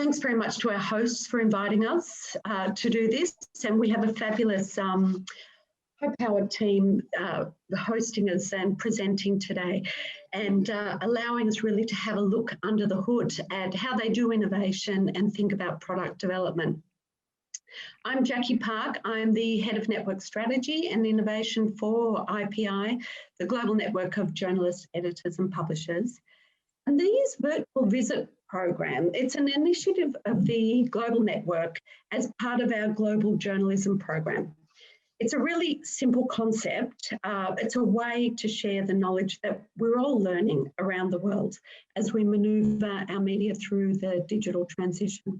thanks very much to our hosts for inviting us to do this. And we have a fabulous high-powered team hosting us and presenting today, and allowing us really to have a look under the hood at how they do innovation and think about product development. I'm Jackie Park. I'm the Head of Network Strategy and Innovation for IPI, the global network of journalists, editors and publishers. And these virtual visit program, it's an initiative of the global network as part of our global journalism program. It's a really simple concept. It's a way to share the knowledge that we're all learning around the world as we maneuver our media through the digital transition.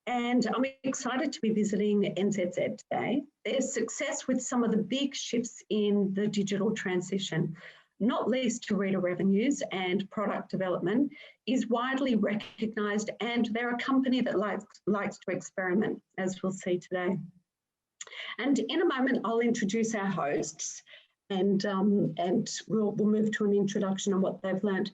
And I'm excited to be visiting NZZ today. Their success with some of the big shifts in the digital transition, not least to reader revenues and product development, is widely recognised, and they're a company that likes to experiment, as we'll see today. And in a moment, I'll introduce our hosts, and we'll move to an introduction on what they've learned.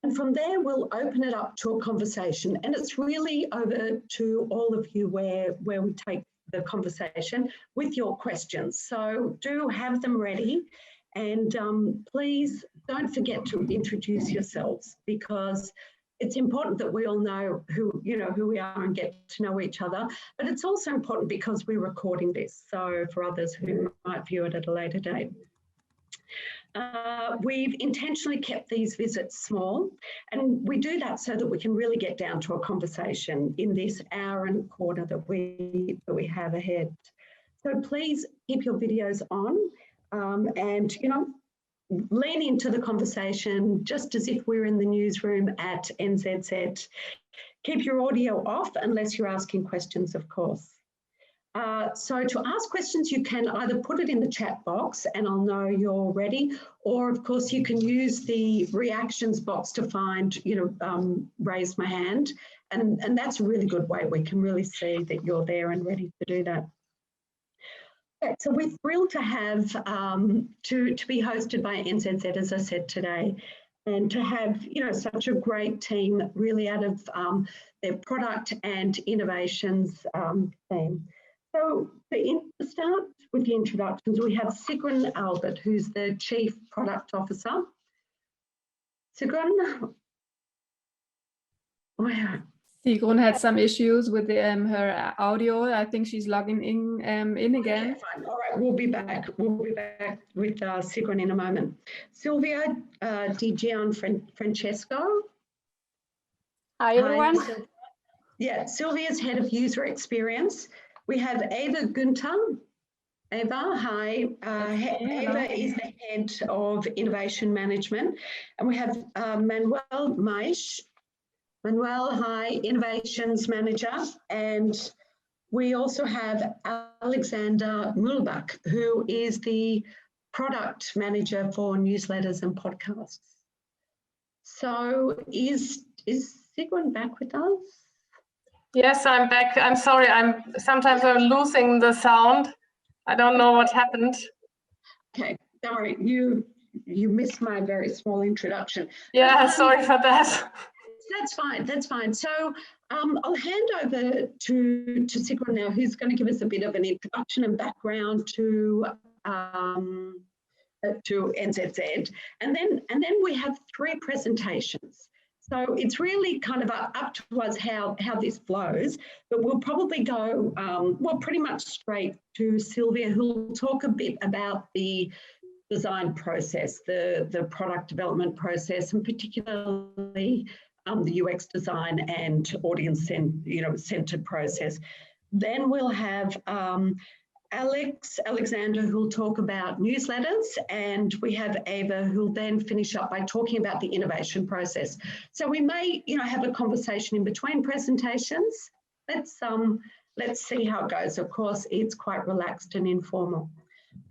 And from there, we'll open it up to a conversation. And it's really over to all of you where we take the conversation with your questions. So do have them ready. And please don't forget to introduce yourselves, because it's important that we all know who we are and get to know each other. But it's also important because we're recording this, so for others who might view it at a later date. We've intentionally kept these visits small, and we do that so that we can really get down to a conversation in this hour and a quarter that we have ahead. So please keep your videos on, and lean into the conversation just as if we're in the newsroom at NZZ. Keep your audio off unless you're asking questions, of course. So to ask questions, you can either put it in the chat box and I'll know you're ready, or of course you can use the reactions box to find, raise my hand. And that's a really good way. We can really see that you're there and ready to do that. Okay, so we're thrilled to have, to be hosted by NZZ, as I said today, and to have, such a great team really out of their product and innovations team. So to start with the introductions, we have Sigrun Albert, who's the Chief Product Officer. Sigrun? Sigrun had some issues with her audio. I think she's logging in again. Yeah, fine. All right, we'll be back. We'll be back with Sigrun in a moment. Silvia di Gianfrancesco. Hi, everyone. Hi, yeah, Silvia's Head of User Experience. We have Eva Günther. Eva, hi. Eva is the Head of Innovation Management. And we have Manuel Maisch. Manuel, hi, Innovations Manager. And we also have Alexander Mühlbach, who is the Product Manager for Newsletters and Podcasts. So is Sigrun back with us? Yes, I'm back. I'm sorry. Sometimes I'm losing the sound. I don't know what happened. Okay, don't worry. You missed my very small introduction. Yeah, sorry for that. That's fine. That's fine. So I'll hand over to Sigrun now, who's going to give us a bit of an introduction and background to NZZ, and then we have 3 presentations. So it's really kind of up to us how this flows, but we'll probably go, pretty much straight to Silvia, who'll talk a bit about the design process, the product development process, and particularly the UX design and audience centered process. Then we'll have Alexander, who'll talk about newsletters, and we have Eva, who'll then finish up by talking about the innovation process. So we may, have a conversation in between presentations. Let's see how it goes. Of course, it's quite relaxed and informal.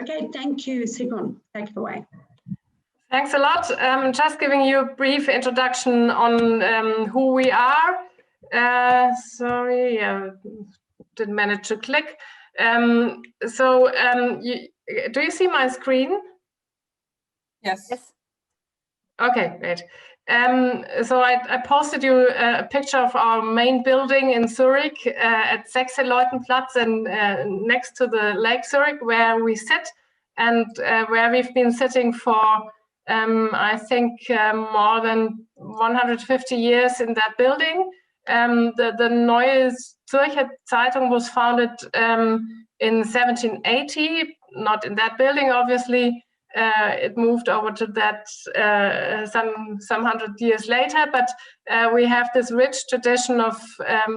Okay, thank you, Sigrun. Take it away. Thanks a lot. Just giving you a brief introduction on who we are. Sorry, didn't manage to click. Do you see my screen? Yes. Okay, great. So I posted you a picture of our main building in Zurich at Sechseleutenplatz and next to the Lake Zurich, where we sit and where we've been sitting for, I think, more than 150 years in that building. The Neue Zürcher Zeitung was founded in 1780, not in that building, obviously. It moved over to that some 100 years later, but we have this rich tradition of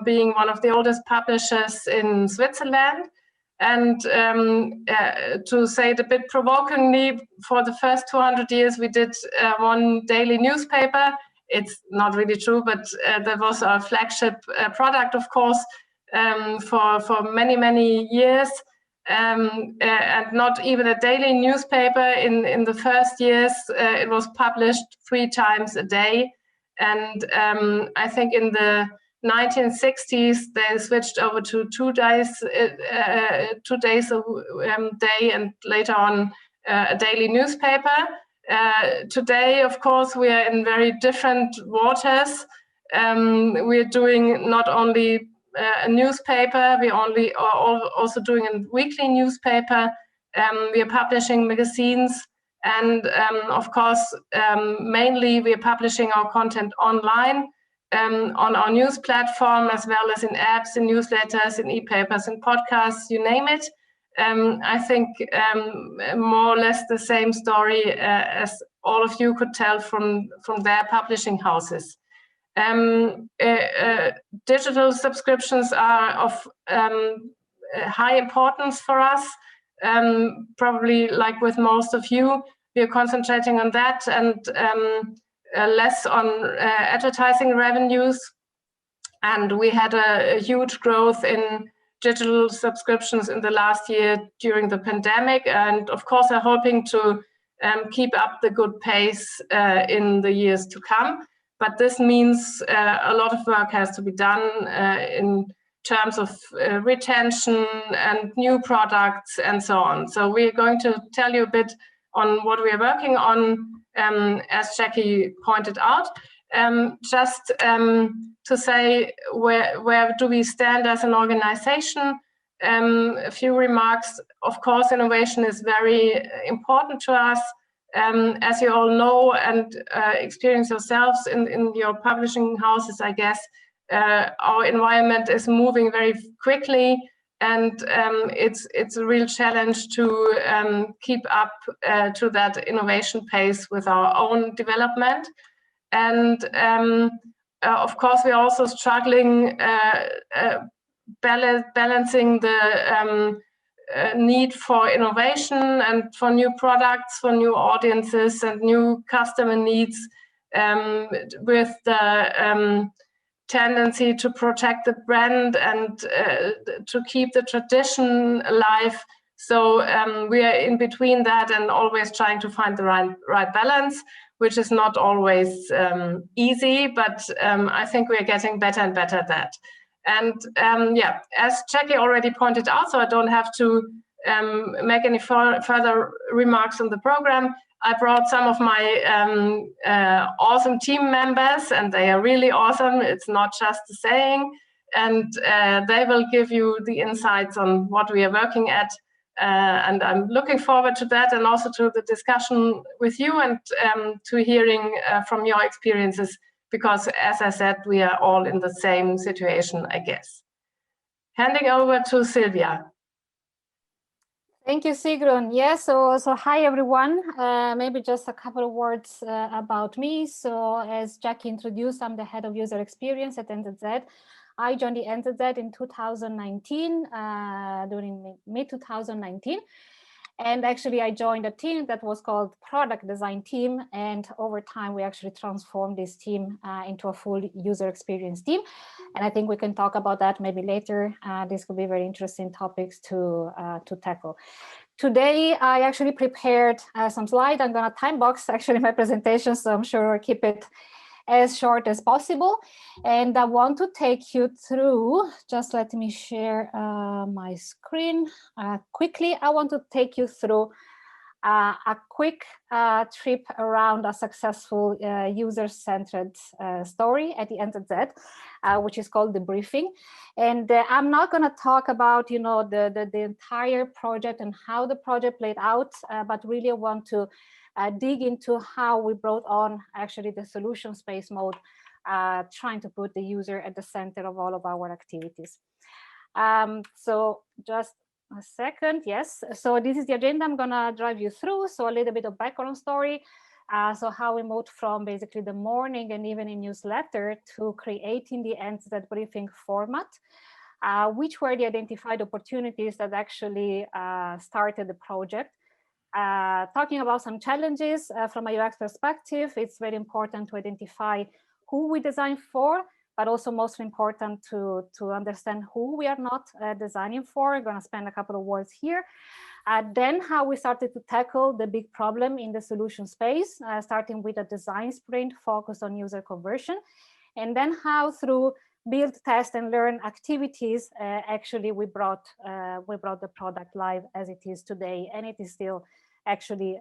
being one of the oldest publishers in Switzerland. And to say it a bit provokingly, for the first 200 years we did one daily newspaper. It's not really true, but that was our flagship product, of course, for many, many years. And not even a daily newspaper in the first years. It was published 3 times a day. And I think in the 1960s, they switched over to 2 days a day, and later on a daily newspaper. Today, of course, we are in very different waters. We're doing not only a newspaper, we are also doing a weekly newspaper. We are publishing magazines, and of course, mainly we are publishing our content online on our news platform, as well as in apps, in newsletters, in e-papers, in podcasts, you name it. I think more or less the same story as all of you could tell from their publishing houses. Digital subscriptions are of high importance for us. Probably like with most of you, we are concentrating on that and less on advertising revenues. And we had a huge growth in digital subscriptions in the last year during the pandemic. And of course, are hoping to keep up the good pace in the years to come. But this means a lot of work has to be done in terms of retention and new products and so on. So we're going to tell you a bit on what we are working on, as Jackie pointed out. Just to say where do we stand as an organization. A few remarks. Of course, innovation is very important to us. As you all know and experience yourselves in your publishing houses, I guess, our environment is moving very quickly, and it's a real challenge to keep up to that innovation pace with our own development. And of course, we're also struggling balancing the need for innovation and for new products, for new audiences and new customer needs, with the tendency to protect the brand and to keep the tradition alive. So we are in between that and always trying to find the right balance, which is not always easy, but I think we're getting better and better at that. And yeah, as Jackie already pointed out, so I don't have to make any further remarks on the program, I brought some of my awesome team members, and they are really awesome. It's not just a saying. And they will give you the insights on what we are working at. And I'm looking forward to that, and also to the discussion with you, and to hearing from your experiences, because as I said, we are all in the same situation, I guess. Handing over to Silvia. Thank you, Sigrun. Yes, so hi everyone. Maybe just a couple of words about me. So as Jackie introduced, I'm the head of user experience at NZZ. I joined the NZZ in 2019, during mid-2019. And actually, I joined a team that was called Product Design Team. And over time, we actually transformed this team into a full user experience team. And I think we can talk about that maybe later. This could be very interesting topics to tackle. Today, I actually prepared some slides. I'm going to time box actually my presentation, so I'm sure I'll keep it as short as possible. And I want to take you through, just let me share my screen quickly. I want to take you through a quick trip around a successful user-centered story at the NZZ, which is called the briefing. And I'm not going to talk about, you know, the entire project and how the project played out, but really want to dig into how we brought on actually the solution space mode, trying to put the user at the center of all of our activities. So just a second, yes. So this is the agenda I'm gonna drive you through. So a little bit of background story. So how we moved from basically the morning and evening newsletter to creating the NZZ briefing format, which were the identified opportunities that actually started the project. Talking about some challenges from a UX perspective, it's very important to identify who we design for, but also most important to understand who we are not designing for. I'm going to spend a couple of words here. Then how we started to tackle the big problem in the solution space, starting with a design sprint focused on user conversion. And then how through build, test, and learn activities, actually we brought the product live as it is today. And it is still actually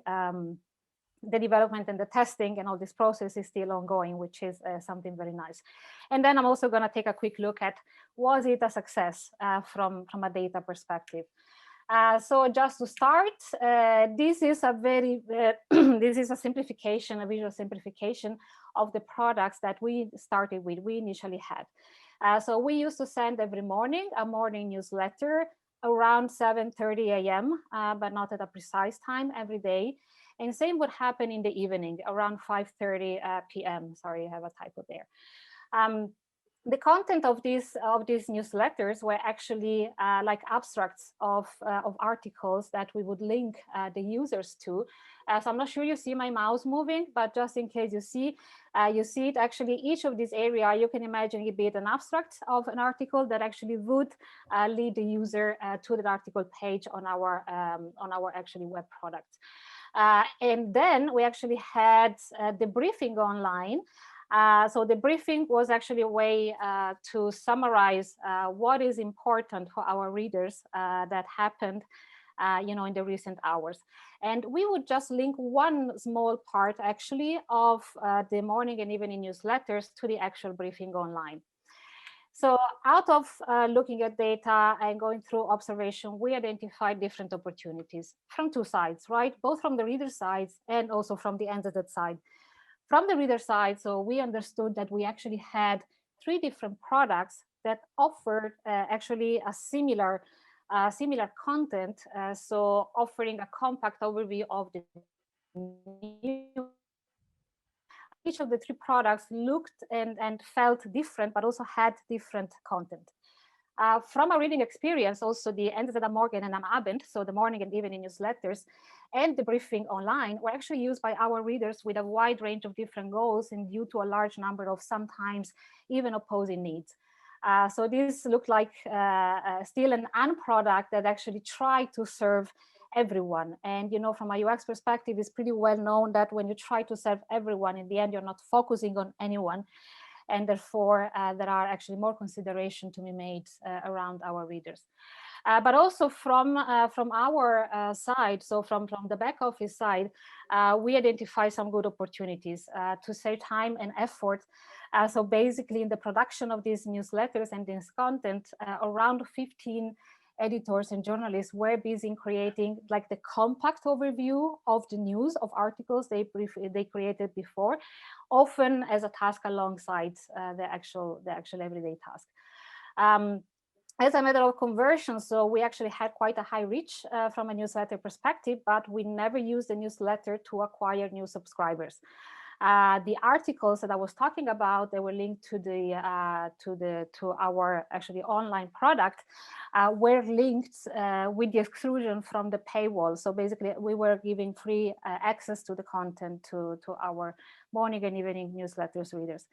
the development and the testing and all this process is still ongoing, which is something very nice. And then I'm also going to take a quick look at, was it a success from a data perspective? So just to start, this is a very, this is a simplification, a visual simplification of the products that we started with, we initially had. So we used to send every morning a morning newsletter around 7:30 a.m., but not at a precise time every day. And same would happen in the evening around 5:30 p.m. Sorry, I have a typo there. The content of these newsletters were actually like abstracts of articles that we would link the users to. So I'm not sure you see my mouse moving, but just in case you see it actually each of these area, you can imagine it be an abstract of an article that actually would lead the user to the article page on our actually web product. And then we actually had the briefing online. So the briefing was actually a way to summarize what is important for our readers that happened, you know, in the recent hours. And we would just link one small part actually of the morning and evening newsletters to the actual briefing online. So out of looking at data and going through observation, we identified different opportunities from two sides, right? Both from the reader side and also from the NZZ side. From the reader side, so we understood that we actually had 3 different products that offered actually a similar content, so offering a compact overview of the news. Each of the 3 products looked and felt different, but also had different content. From a reading experience, also the NZZ am Morgen and am Abend, so the morning and evening newsletters, and the briefing online were actually used by our readers with a wide range of different goals and due to a large number of sometimes even opposing needs. So this looked like still an AN product that actually tried to serve everyone. And, you know, from a UX perspective, it's pretty well known that when you try to serve everyone, in the end, you're not focusing on anyone. And therefore, there are actually more consideration to be made around our readers. But also from our side, so from the back office side, we identify some good opportunities to save time and effort. So basically in the production of these newsletters and this content, around 15 editors and journalists were busy in creating like the compact overview of the news of articles they created before, often as a task alongside the actual everyday task. As a matter of conversion, so we actually had quite a high reach from a newsletter perspective, but we never used the newsletter to acquire new subscribers. The articles that I was talking about, they were linked to our actually online product, were linked with the exclusion from the paywall. So basically, we were giving free access to the content to our morning and evening newsletters readers.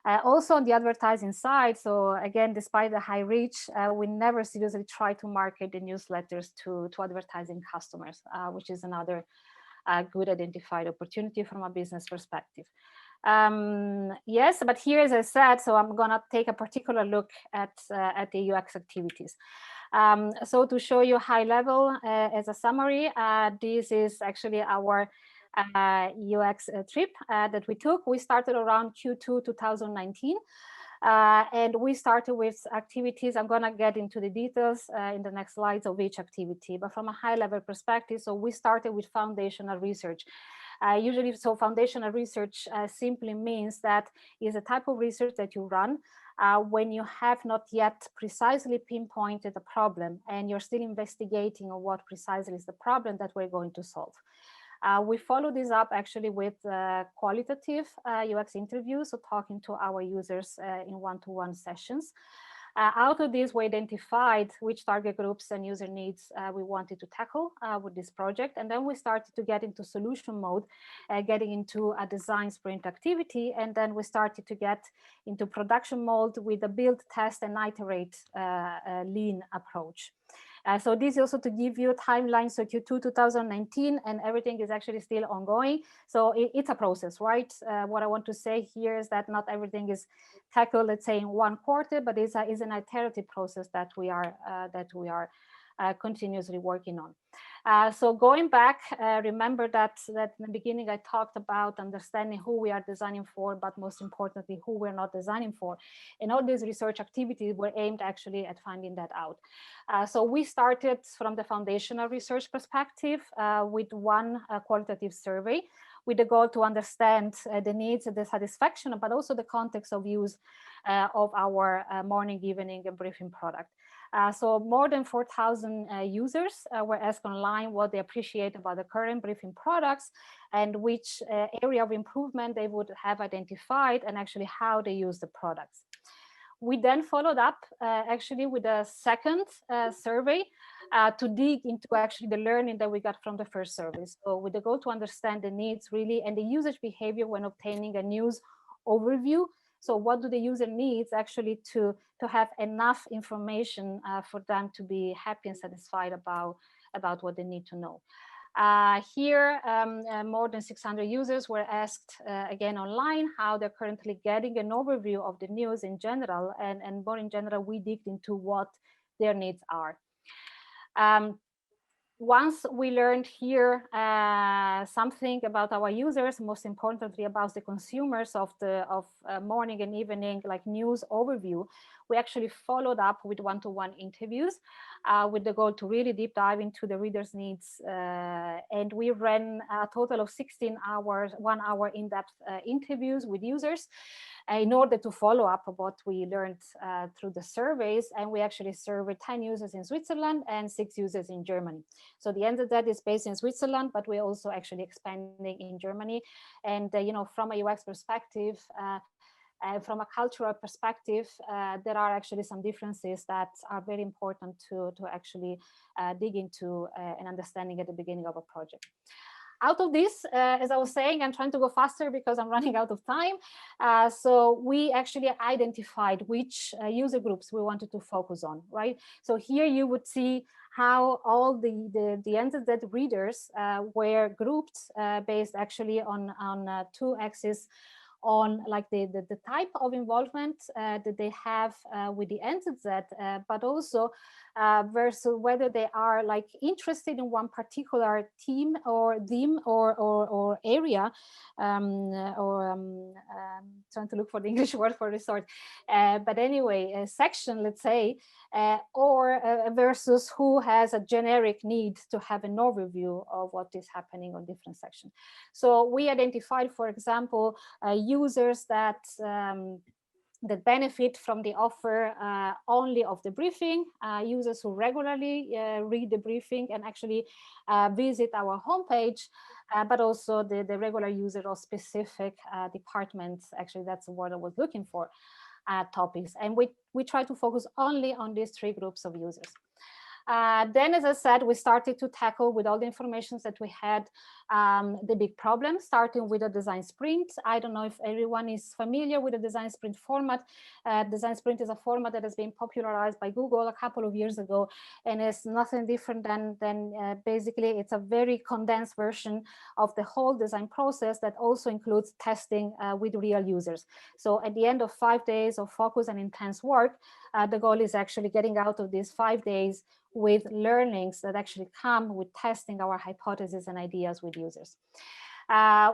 Also on the advertising side, so again, despite the high reach, we never seriously try to market the newsletters to advertising customers, which is another good identified opportunity from a business perspective. Yes, but here, as I said, so I'm gonna take a particular look at the UX activities. So to show you high level as a summary, this is actually our UX trip that we took. We started around Q2 2019. And we started with activities. I'm going to get into the details in the next slides of each activity, but from a high level perspective, so we started with foundational research. Usually, so foundational research simply means that is a type of research that you run when you have not yet precisely pinpointed a problem and you're still investigating on what precisely is the problem that we're going to solve. We follow this up actually with qualitative UX interviews, so talking to our users in one-to-one sessions. Out of this, we identified which target groups and user needs we wanted to tackle with this project. And then we started to get into solution mode, getting into a design sprint activity. And then we started to get into production mode with a build, test, and iterate lean approach. So this is also to give you a timeline, so Q2 2019, and everything is actually still ongoing. So it's a process, right? What I want to say here is that not everything is tackled, let's say, in one quarter, but it's an iterative process that we are continuously working on. So going back, remember that in the beginning I talked about understanding who we are designing for, but most importantly, who we're not designing for. And all these research activities were aimed actually at finding that out. So we started from the foundational research perspective with one qualitative survey with the goal to understand the needs and the satisfaction, but also the context of use of our morning, evening, and briefing product. So more than 4,000 users were asked online what they appreciate about the current briefing products and which area of improvement they would have identified and actually how they use the products. We then followed up actually with a second survey to dig into actually the learning that we got from the first survey. So with the goal to understand the needs really and the usage behavior when obtaining a news overview. So what do the user needs actually to have enough information for them to be happy and satisfied about what they need to know. Here, more than 600 users were asked again online how they're currently getting an overview of the news in general, and more in general, we digged into what their needs are. Once we learned here something about our users, most importantly about the consumers of morning and evening like news overview, we actually followed up with one-to-one interviews with the goal to really deep dive into the readers' needs. And we ran a total of 16 hours, 1 hour in-depth interviews with users in order to follow up what we learned through the surveys. And we actually surveyed 10 users in Switzerland and 6 users in Germany. So the NZZ is based in Switzerland, but we're also actually expanding in Germany. And you know, from a UX perspective, from a cultural perspective, there are actually some differences that are very important to actually dig into an understanding at the beginning of a project. Out of this, as I was saying, I'm trying to go faster because I'm running out of time. So we actually identified which user groups we wanted to focus on, right? So here you would see how all the NZZ readers were grouped based actually on 2 axes, on like the type of involvement that they have with the NZZ, but also versus whether they are like interested in one particular theme or area, trying to look for the English word for resort, but anyway, a section, let's say, or versus who has a generic need to have an overview of what is happening on different sections. So we identified, for example, users that benefit from the offer only of the briefing, users who regularly read the briefing and actually visit our homepage, but also the regular user of specific departments. Actually, that's the word I was looking for, topics. And we try to focus only on these 3 groups of users. Then, as I said, we started to tackle with all the information that we had the big problem, starting with a design sprint. I don't know if everyone is familiar with the design sprint format. Design sprint is a format that has been popularized by Google a couple of years ago, and it's nothing different than basically it's a very condensed version of the whole design process that also includes testing with real users. So at the end of 5 days of focus and intense work, the goal is actually getting out of these 5 days with learnings that actually come with testing our hypotheses and ideas with users.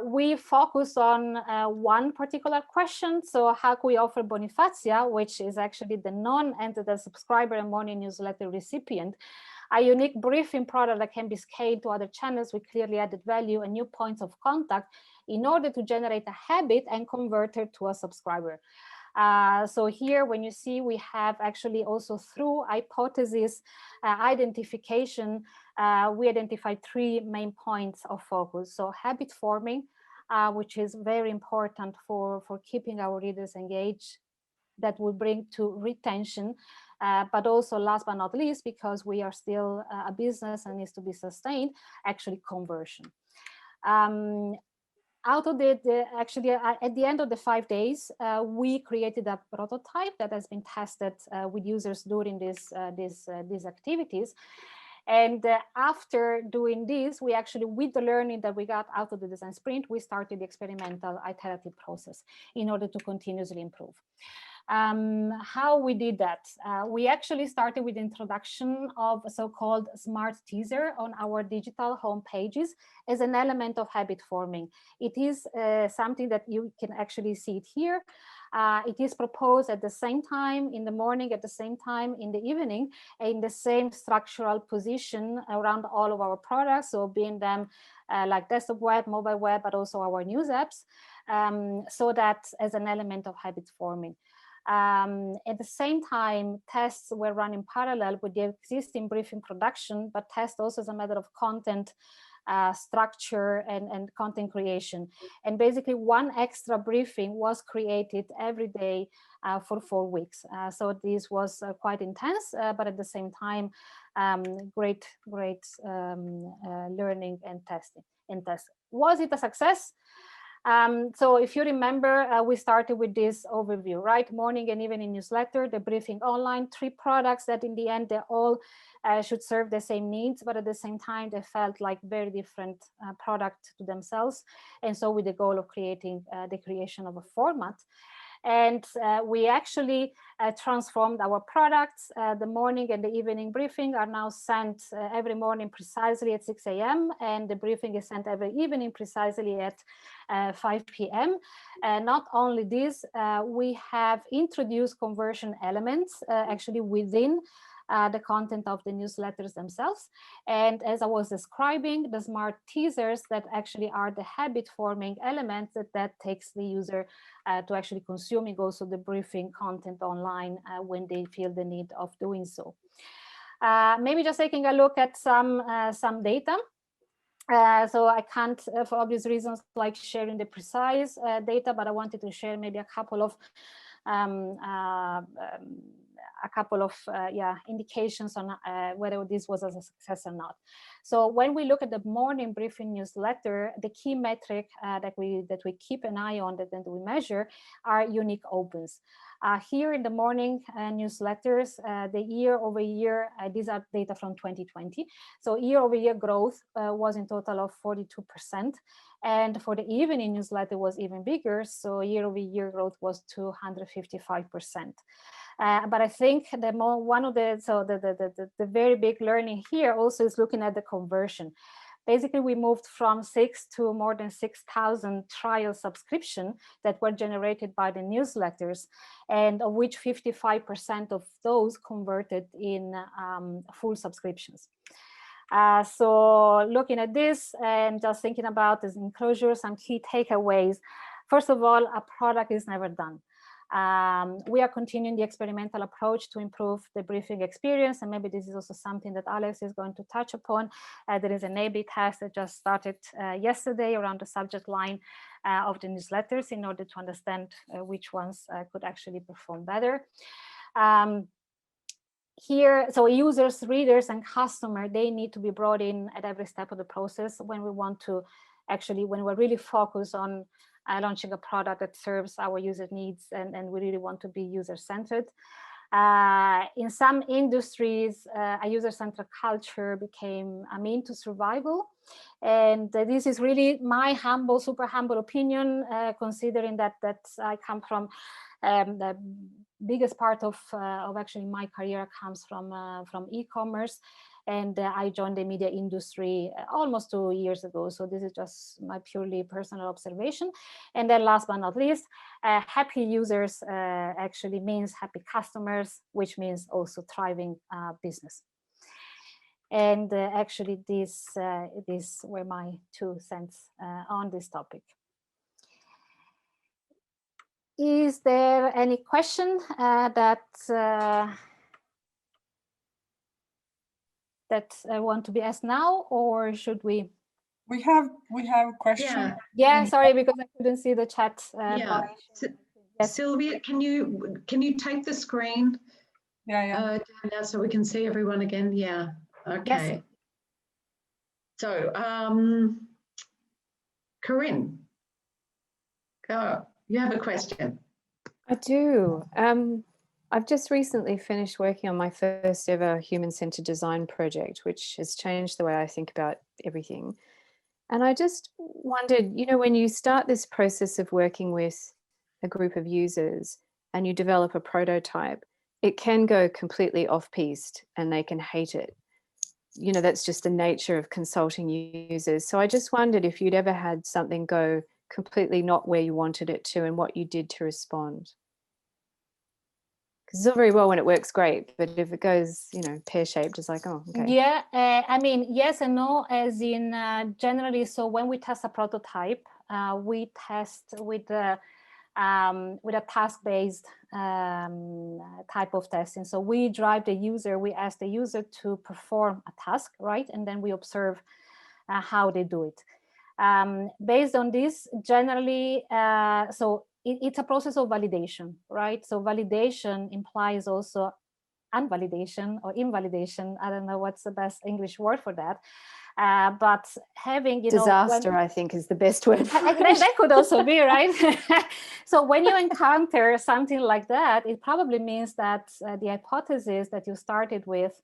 We focus on one particular question. So how can we offer Bonifazia, which is actually the non-NZZ subscriber and morning newsletter recipient, a unique briefing product that can be scaled to other channels with clearly added value and new points of contact in order to generate a habit and convert her to a subscriber. So here, when you see, we have actually also through hypothesis identification, we identified 3 main points of focus. So habit forming, which is very important for keeping our readers engaged, that will bring to retention, but also last but not least, because we are still a business and needs to be sustained, actually conversion. Out of actually at the end of the 5 days, we created a prototype that has been tested with users during these activities. And after doing this, we actually, with the learning that we got out of the design sprint, we started the experimental iterative process in order to continuously improve. How we did that? We actually started with the introduction of a so-called smart teaser on our digital home pages as an element of habit forming. It is something that you can actually see it here. It is proposed at the same time in the morning, at the same time in the evening, in the same structural position around all of our products, so being them like desktop web, mobile web, but also our news apps, so that as an element of habit forming. At the same time, tests were run in parallel with the existing briefing production, but tests also as a matter of content structure and content creation. And basically 1 extra briefing was created every day for 4 weeks. So this was quite intense, but at the same time, great learning and testing. Was it a success? So if you remember, we started with this overview, right? Morning and evening newsletter, the briefing online, 3 products that in the end, they all should serve the same needs, but at the same time, they felt like very different product to themselves. And so with the goal of creating the creation of a format. And we actually transformed our products. The morning and the evening briefing are now sent every morning precisely at 6 a.m. and the briefing is sent every evening precisely at 5 p.m. Not only this, we have introduced conversion elements actually within the content of the newsletters themselves. And as I was describing, the smart teasers that actually are the habit forming elements that takes the user to actually consuming also the briefing content online when they feel the need of doing so. Maybe just taking a look at some data. So I can't, for obvious reasons, like sharing the precise data, but I wanted to share maybe a couple of indications on whether this was a success or not. So when we look at the morning briefing newsletter, the key metric that we keep an eye on, that we measure, are unique opens. Here in the morning newsletters, the year-over-year, these are data from 2020. So year-over-year growth was in total of 42%. And for the evening newsletter was even bigger. So year-over-year growth was 255%. But I think the very big learning here also is looking at the conversion. Basically, we moved from 6 to more than 6,000 trial subscriptions that were generated by the newsletters, and of which 55% of those converted in full subscriptions. So looking at this and just thinking about this enclosure, some key takeaways. First of all, a product is never done. We are continuing the experimental approach to improve the briefing experience, and maybe this is also something that Alex is going to touch upon. There is an A/B test that just started yesterday around the subject line of the newsletters in order to understand which ones could actually perform better. here, so users, readers, and customer, they need to be brought in at every step of the process when we want to actually, when we're really focused on launching a product that serves our user needs, and we really want to be user-centered. In some industries, a user-centered culture became a mean to survival. And this is really my humble, super humble opinion, considering that I come from the biggest part of actually my career comes from e-commerce. And I joined the media industry almost 2 years ago. So this is just my purely personal observation. And then last but not least, happy users actually means happy customers, which means also thriving business. And actually these were my 2 cents on this topic. Is there any question that want to be asked now, or should we? We have a question. Yeah, sorry, because I couldn't see the chat. Yeah. Yes. Silvia, can you take the screen? Yeah. Down now so we can see everyone again. Yeah. Okay. Yes. So, Corinne, go. You have a question. I do. I've just recently finished working on my first ever human-centered design project, which has changed the way I think about everything. And I just wondered, you know, when you start this process of working with a group of users and you develop a prototype, it can go completely off-piste and they can hate it. You know, that's just the nature of consulting users. So I just wondered if you'd ever had something go completely not where you wanted it to and what you did to respond. Because it's all very well when it works great, but if it goes, you know, pear-shaped, it's like, oh, okay. Yeah, I mean, yes and no, as in generally, so when we test a prototype, we test with a task-based type of testing. So we drive the user, we ask the user to perform a task, right? And then we observe how they do it. Based on this, generally, so it's a process of validation, right? So validation implies also unvalidation or invalidation. I don't know what's the best English word for that. But having, you know, disaster, I think, is the best word. That could also be, right? So when you encounter something like that, it probably means that the hypothesis that you started with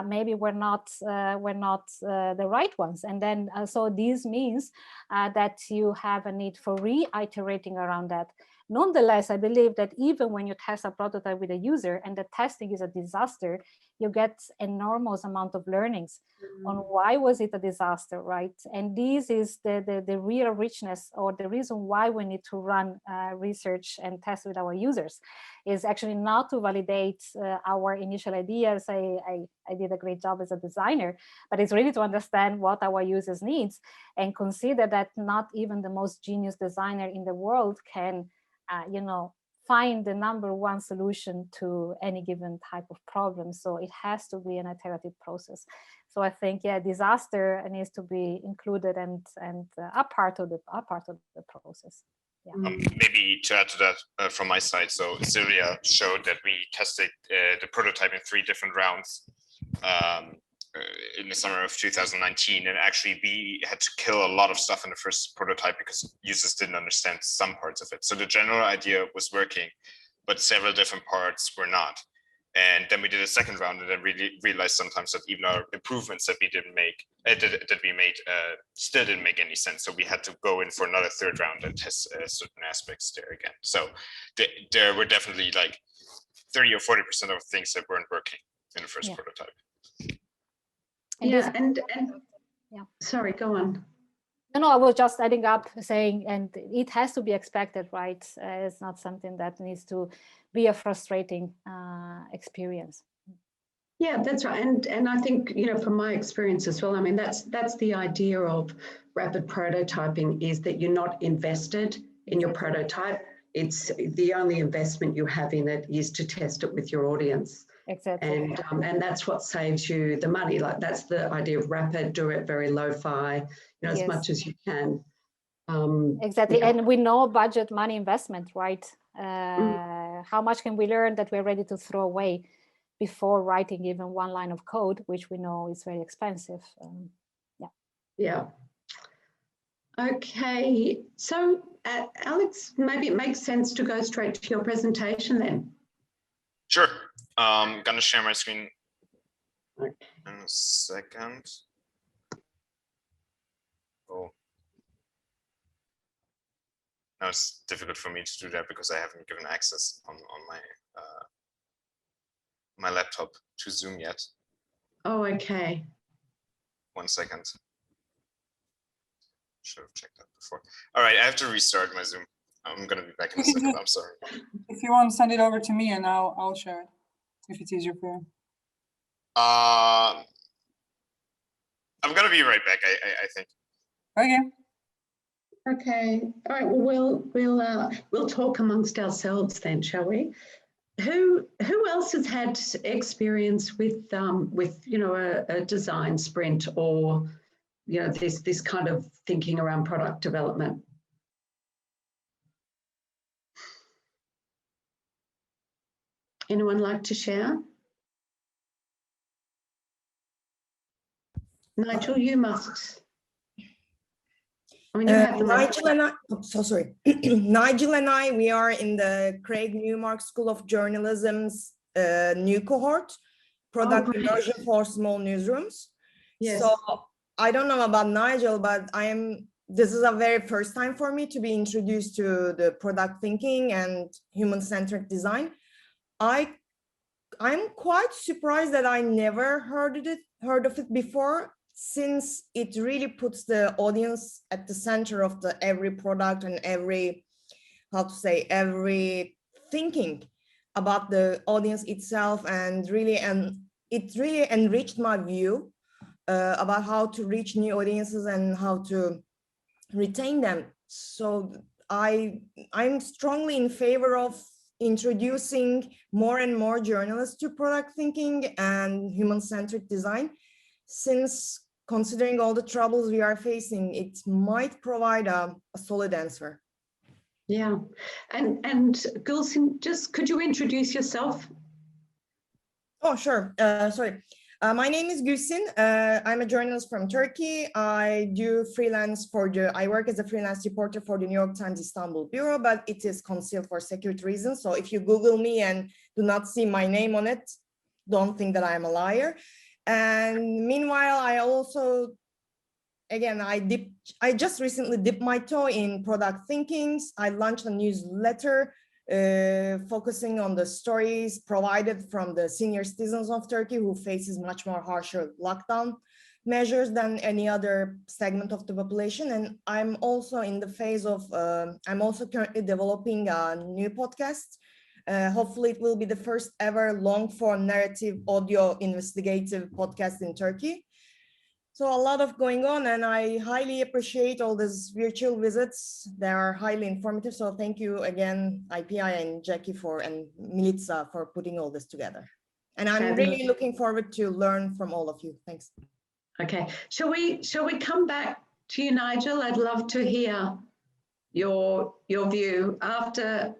maybe were not the right ones. And then so this means that you have a need for reiterating around that. Nonetheless, I believe that even when you test a prototype with a user and the testing is a disaster, you get enormous amount of learnings on why was it a disaster, right? And this is the real richness, or the reason why we need to run research and test with our users, is actually not to validate our initial ideas. I did a great job as a designer, but it's really to understand what our users needs and consider that not even the most genius designer in the world can you know, find the #1 solution to any given type of problem. So it has to be an iterative process. So I think, yeah, disaster needs to be included and a part of the process. Yeah. Maybe to add to that from my side, so Silvia showed that we tested the prototype in 3 different rounds in the summer of 2019, and actually we had to kill a lot of stuff in the first prototype because users didn't understand some parts of it. So the general idea was working, but several different parts were not. And then we did a second round, and then we realized sometimes that even our improvements that we didn't make, still didn't make any sense. So we had to go in for another 3rd round and test certain aspects there again. So there were definitely like 30 or 40% of things that weren't working in the first prototype. And sorry, go on. No, I was just adding up saying, and it has to be expected, right? It's not something that needs to be a frustrating experience. Yeah, that's right. And I think, you know, from my experience as well, I mean, that's the idea of rapid prototyping, is that you're not invested in your prototype. It's the only investment you have in it is to test it with your audience. Exactly. And that's what saves you the money. Like, that's the idea of rapid, do it very lo-fi, you know, as much as you can. Exactly. And we know budget money investment, right? How much can we learn that we're ready to throw away? before writing even one line of code, which we know is very expensive. Yeah. Okay, so Alex, maybe it makes sense to go straight to your presentation then. Sure. I'm gonna share my screen in a second. Oh. Now it's difficult for me to do that because I haven't given access on my my laptop to Zoom yet. Oh, okay. 1 second. Should have checked that before. All right, I have to restart my Zoom. I'm gonna be back in a second. I'm sorry. If you want, send it over to me and I'll share it if it's easier for you. I'm gonna be right back. I think. Okay. Okay. All right. Well, we'll talk amongst ourselves then, shall we? Who else has had experience with you know a design sprint or you know this kind of thinking around product development? Anyone like to share? Nigel, you must. I mean, you have the Nigel and I, oh, so sorry. Nigel and I, we are in the Craig Newmark School of Journalism's new cohort, product immersion for small newsrooms. Yes. So I don't know about Nigel, but this is a very first time for me to be introduced to the product thinking and human-centric design. I'm quite surprised that I never heard of it before, since it really puts the audience at the center of every product and every thinking about the audience itself, and it really enriched my view about how to reach new audiences and how to retain them. So I'm strongly in favor of introducing more and more journalists to product thinking and human-centric design, since considering all the troubles we are facing, it might provide a solid answer. Yeah, and Gülsün, just could you introduce yourself? Oh, sure. Sorry. My name is Gülsün. I'm a journalist from Turkey. I work as a freelance reporter for the New York Times Istanbul bureau, but it is concealed for security reasons. So if you Google me and do not see my name on it, don't think that I'm a liar. And meanwhile, I also, again, I just recently dipped my toe in product thinkings. I launched a newsletter focusing on the stories provided from the senior citizens of Turkey who faces much more harsher lockdown measures than any other segment of the population. And I'm also in the phase of, I'm also currently developing a new podcast. Hopefully it will be the first ever long form narrative audio investigative podcast in Turkey. So a lot of going on, and I highly appreciate all these virtual visits. They are highly informative. So thank you again, IPI and Jackie and Milica for putting all this together. And I'm really looking forward to learn from all of you. Thanks. Okay, shall we come back to you, Nigel? I'd love to hear your view after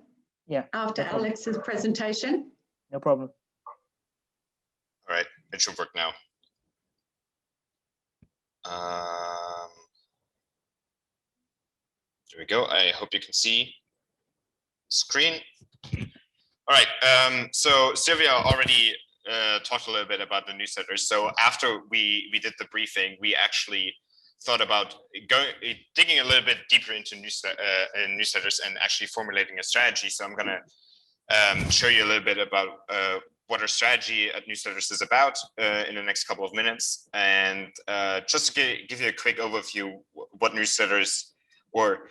Alex's presentation. No problem. All right, it should work now. There we go. I hope you can see screen. All right. So Silvia already talked a little bit about the newsletters. So after we did the briefing, we actually thought about digging a little bit deeper into newsletters and actually formulating a strategy. So I'm going to show you a little bit about what our strategy at newsletters is about in the next couple of minutes. And just to give you a quick overview, what newsletters are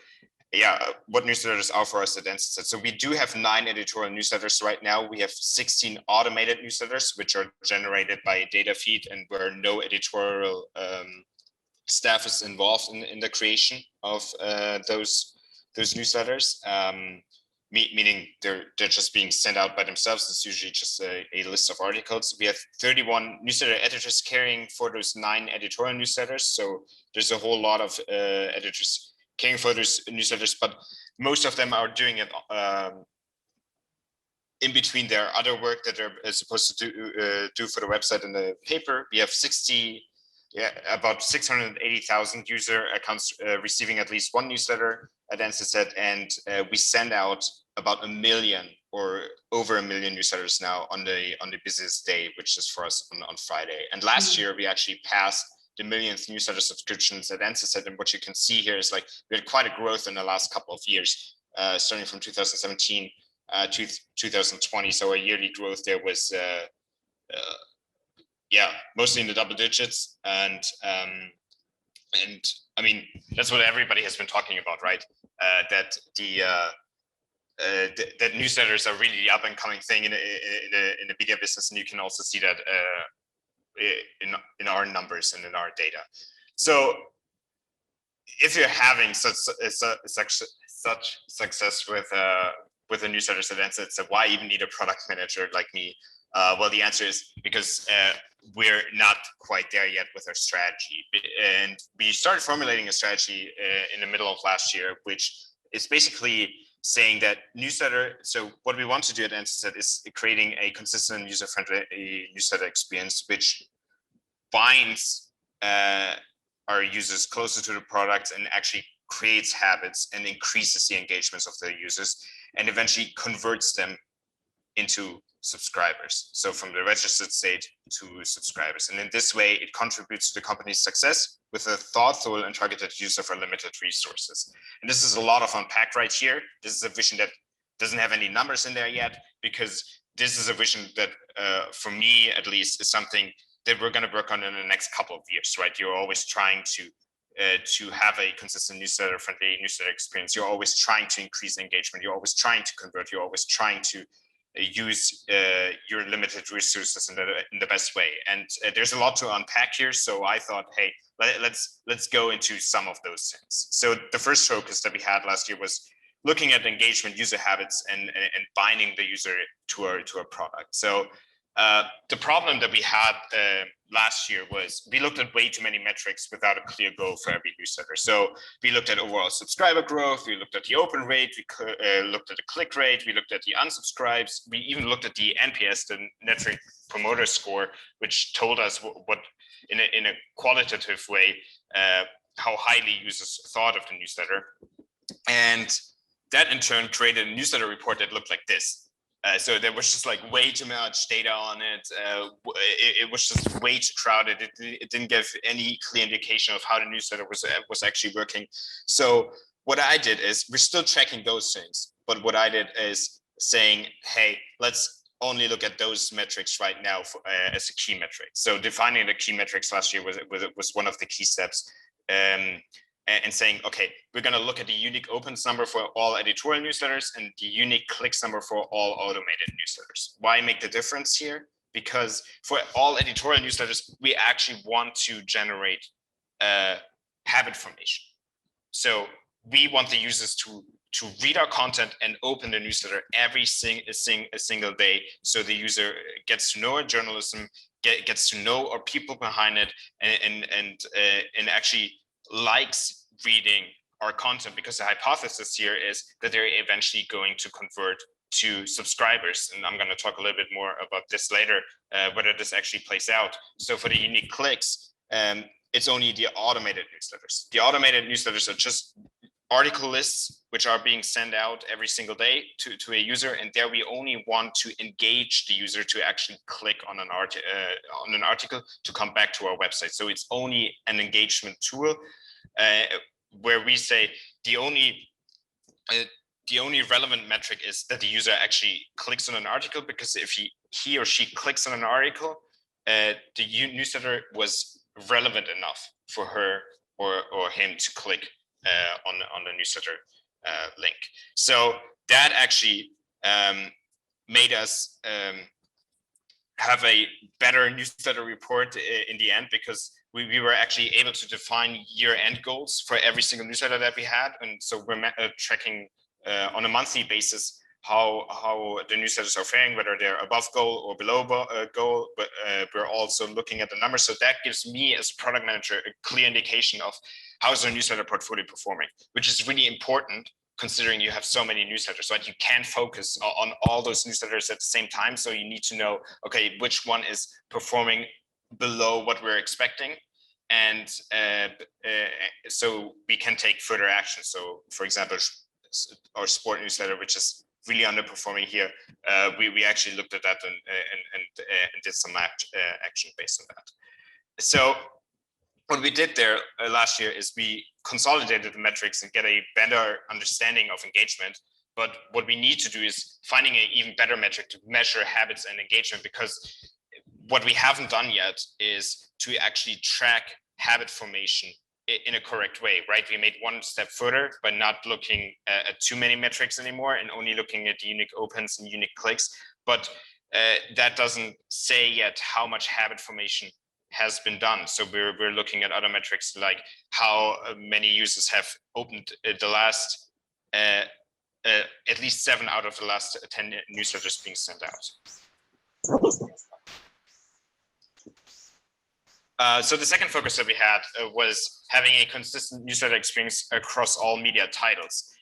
for us at NZZ. So we do have 9 editorial newsletters right now. We have 16 automated newsletters, which are generated by a data feed and where no editorial staff is involved in the creation of those newsletters. Meaning they're just being sent out by themselves. It's usually just a list of articles. We have 31 newsletter editors caring for those 9 editorial newsletters. So there's a whole lot of editors caring for those newsletters, but most of them are doing it in between their other work that they're supposed to do for the website and the paper, we have about 680,000 user accounts receiving at least one newsletter at NZZ, and we send out about 1 million or over 1 million newsletters now on the busiest day, which is for us on Friday. And last year we actually passed the millionth newsletter subscriptions at NZZ, and what you can see here is like we had quite a growth in the last couple of years, starting from 2017 to 2020. So a yearly growth there was mostly in the double digits, and I mean that's what everybody has been talking about, right? That that newsletters are really the up and coming thing in the media business, and you can also see that in our numbers and in our data. So if you're having such success with the newsletters at NZZ, so why even need a product manager like me? Well, the answer is because we're not quite there yet with our strategy. And we started formulating a strategy in the middle of last year, which is basically saying that so what we want to do at NZZ is creating a consistent user-friendly newsletter experience, which binds our users closer to the product and actually creates habits and increases the engagements of the users and eventually converts them into subscribers. So from the registered state to subscribers. And in this way, it contributes to the company's success with a thoughtful and targeted use of our limited resources. And this is a lot of unpacked right here. This is a vision that doesn't have any numbers in there yet, because this is a vision that, for me at least, is something that we're going to work on in the next couple of years, right? You're always trying to have a consistent newsletter-friendly newsletter experience. You're always trying to increase engagement. You're always trying to convert. You're always trying to use your limited resources in the best way. And there's a lot to unpack here. So I thought, hey, let's go into some of those things. So the first focus that we had last year was looking at engagement, user habits, and binding the user to our product. So the problem that we had last year was we looked at way too many metrics without a clear goal for every newsletter. So we looked at overall subscriber growth, we looked at the open rate, we looked at the click rate, we looked at the unsubscribes, we even looked at the NPS, the Net Promoter Score, which told us what in a qualitative way, how highly users thought of the newsletter. And that in turn created a newsletter report that looked like this. So there was just like way too much data on it. It was just way too crowded. It didn't give any clear indication of how the newsletter was actually working. So what I did is, we're still checking those things, but what I did is saying, hey, let's only look at those metrics right now as a key metric. So defining the key metrics last year was one of the key steps. And saying, okay, we're going to look at the unique opens number for all editorial newsletters and the unique clicks number for all automated newsletters. Why make the difference here? Because for all editorial newsletters, we actually want to generate habit formation. So we want the users to read our content and open the newsletter every single day, so the user gets to know our journalism, gets to know our people behind it, and actually likes reading our content, because the hypothesis here is that they're eventually going to convert to subscribers. And I'm going to talk a little bit more about this later, whether this actually plays out. So for the unique clicks, it's only the automated newsletters. The automated newsletters are just article lists which are being sent out every single day to a user, and there we only want to engage the user to actually click on an article to come back to our website. So it's only an engagement tool, where we say the only relevant metric is that the user actually clicks on an article, because if he or she clicks on an article, the newsletter was relevant enough for her or him to click on the newsletter link. So that actually made us have a better newsletter report in the end, because we were actually able to define year-end goals for every single newsletter that we had. And so we're tracking on a monthly basis how the newsletters are faring, whether they're above goal or below goal, but we're also looking at the numbers. So that gives me as a product manager a clear indication of how is our newsletter portfolio performing, which is really important, considering you have so many newsletters, right? You can't focus on all those newsletters at the same time. So you need to know, okay, which one is performing below what we're expecting. And so we can take further action. So for example, our sport newsletter, which is really underperforming here, we actually looked at that and did some action based on that. So what we did there last year is we consolidated the metrics and get a better understanding of engagement. But what we need to do is finding an even better metric to measure habits and engagement, because what we haven't done yet is to actually track habit formation in a correct way, right? We made one step further by not looking at too many metrics anymore and only looking at unique opens and unique clicks. But that doesn't say yet how much habit formation has been done. So we're looking at other metrics like how many users have opened the last, at least 7 out of the last 10 newsletters being sent out. So the second focus that we had was having a consistent newsletter experience across all media titles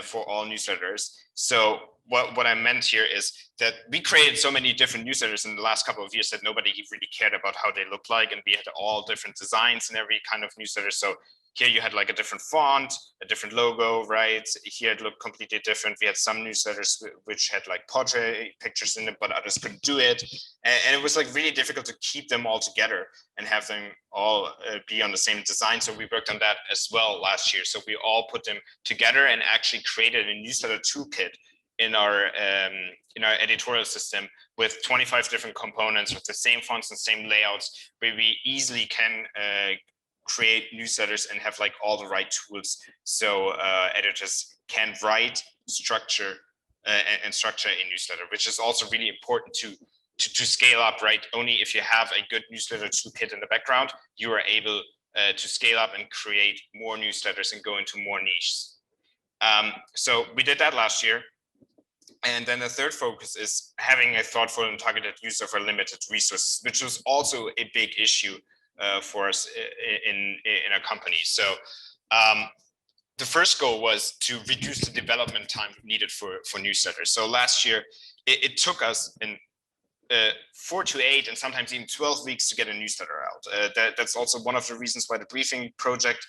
for all newsletters. So what I meant here is that we created so many different newsletters in the last couple of years that nobody really cared about how they looked like, and we had all different designs in every kind of newsletter. So here you had like a different font, a different logo, right? Here it looked completely different. We had some newsletters which had like portrait pictures in it, but others couldn't do it. And it was like really difficult to keep them all together and have them all be on the same design. So we worked on that as well last year. So we all put them together and actually created a newsletter toolkit in our editorial system with 25 different components with the same fonts and same layouts, where we easily can create newsletters and have like all the right tools, so editors can write, structure, and structure a newsletter, which is also really important to scale up, right? Only if you have a good newsletter toolkit in the background, you are able to scale up and create more newsletters and go into more niches. So we did that last year. And then the third focus is having a thoughtful and targeted use of our limited resources, which was also a big issue for us in our company. So the first goal was to reduce the development time needed for newsletters. So last year, it took us in 4 to 8 and sometimes even 12 weeks to get a newsletter out. That's also one of the reasons why the briefing project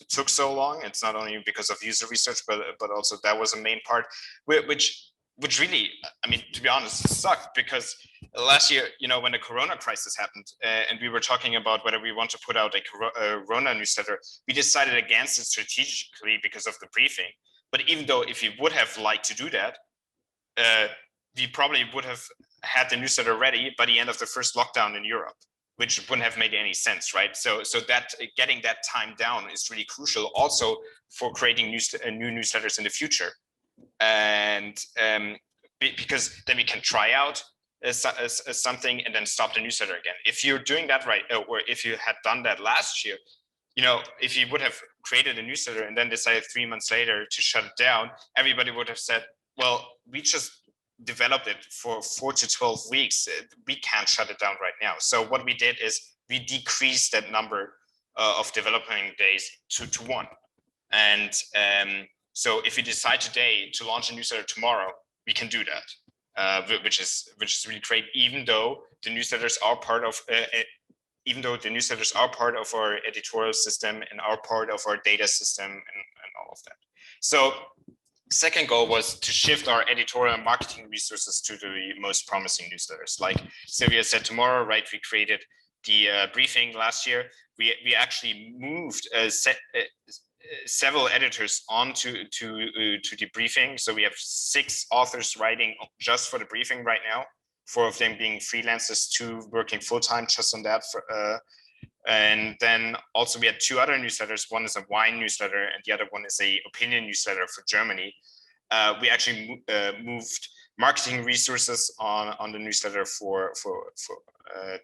took so long. It's not only because of user research, but also that was a main part, which really, I mean, to be honest, sucked, because last year, when the Corona crisis happened and we were talking about whether we want to put out a Corona newsletter, we decided against it strategically because of the briefing. But even though if we would have liked to do that, we probably would have had the newsletter ready by the end of the first lockdown in Europe, which wouldn't have made any sense, right? So that getting that time down is really crucial also for creating new newsletters in the future. And because then we can try out something and then stop the newsletter again. If you're doing that right, or if you had done that last year, if you would have created a newsletter and then decided 3 months later to shut it down, everybody would have said, well, we just developed it for 4 to 12 weeks. We can't shut it down right now. So what we did is we decreased that number of development days to 1. And so if we decide today to launch a newsletter tomorrow, we can do that, which is really great. Even though the newsletters are part of our editorial system and are part of our data system and all of that. So second goal was to shift our editorial and marketing resources to the most promising newsletters. Like Silvia said, tomorrow, right? We created the briefing last year. We actually moved several editors onto the briefing. So we have 6 authors writing just for the briefing right now, 4 of them being freelancers, 2 working full-time just on that. And then also we had 2 other newsletters. One is a wine newsletter and the other one is a opinion newsletter for Germany. We actually moved marketing resources on the newsletter for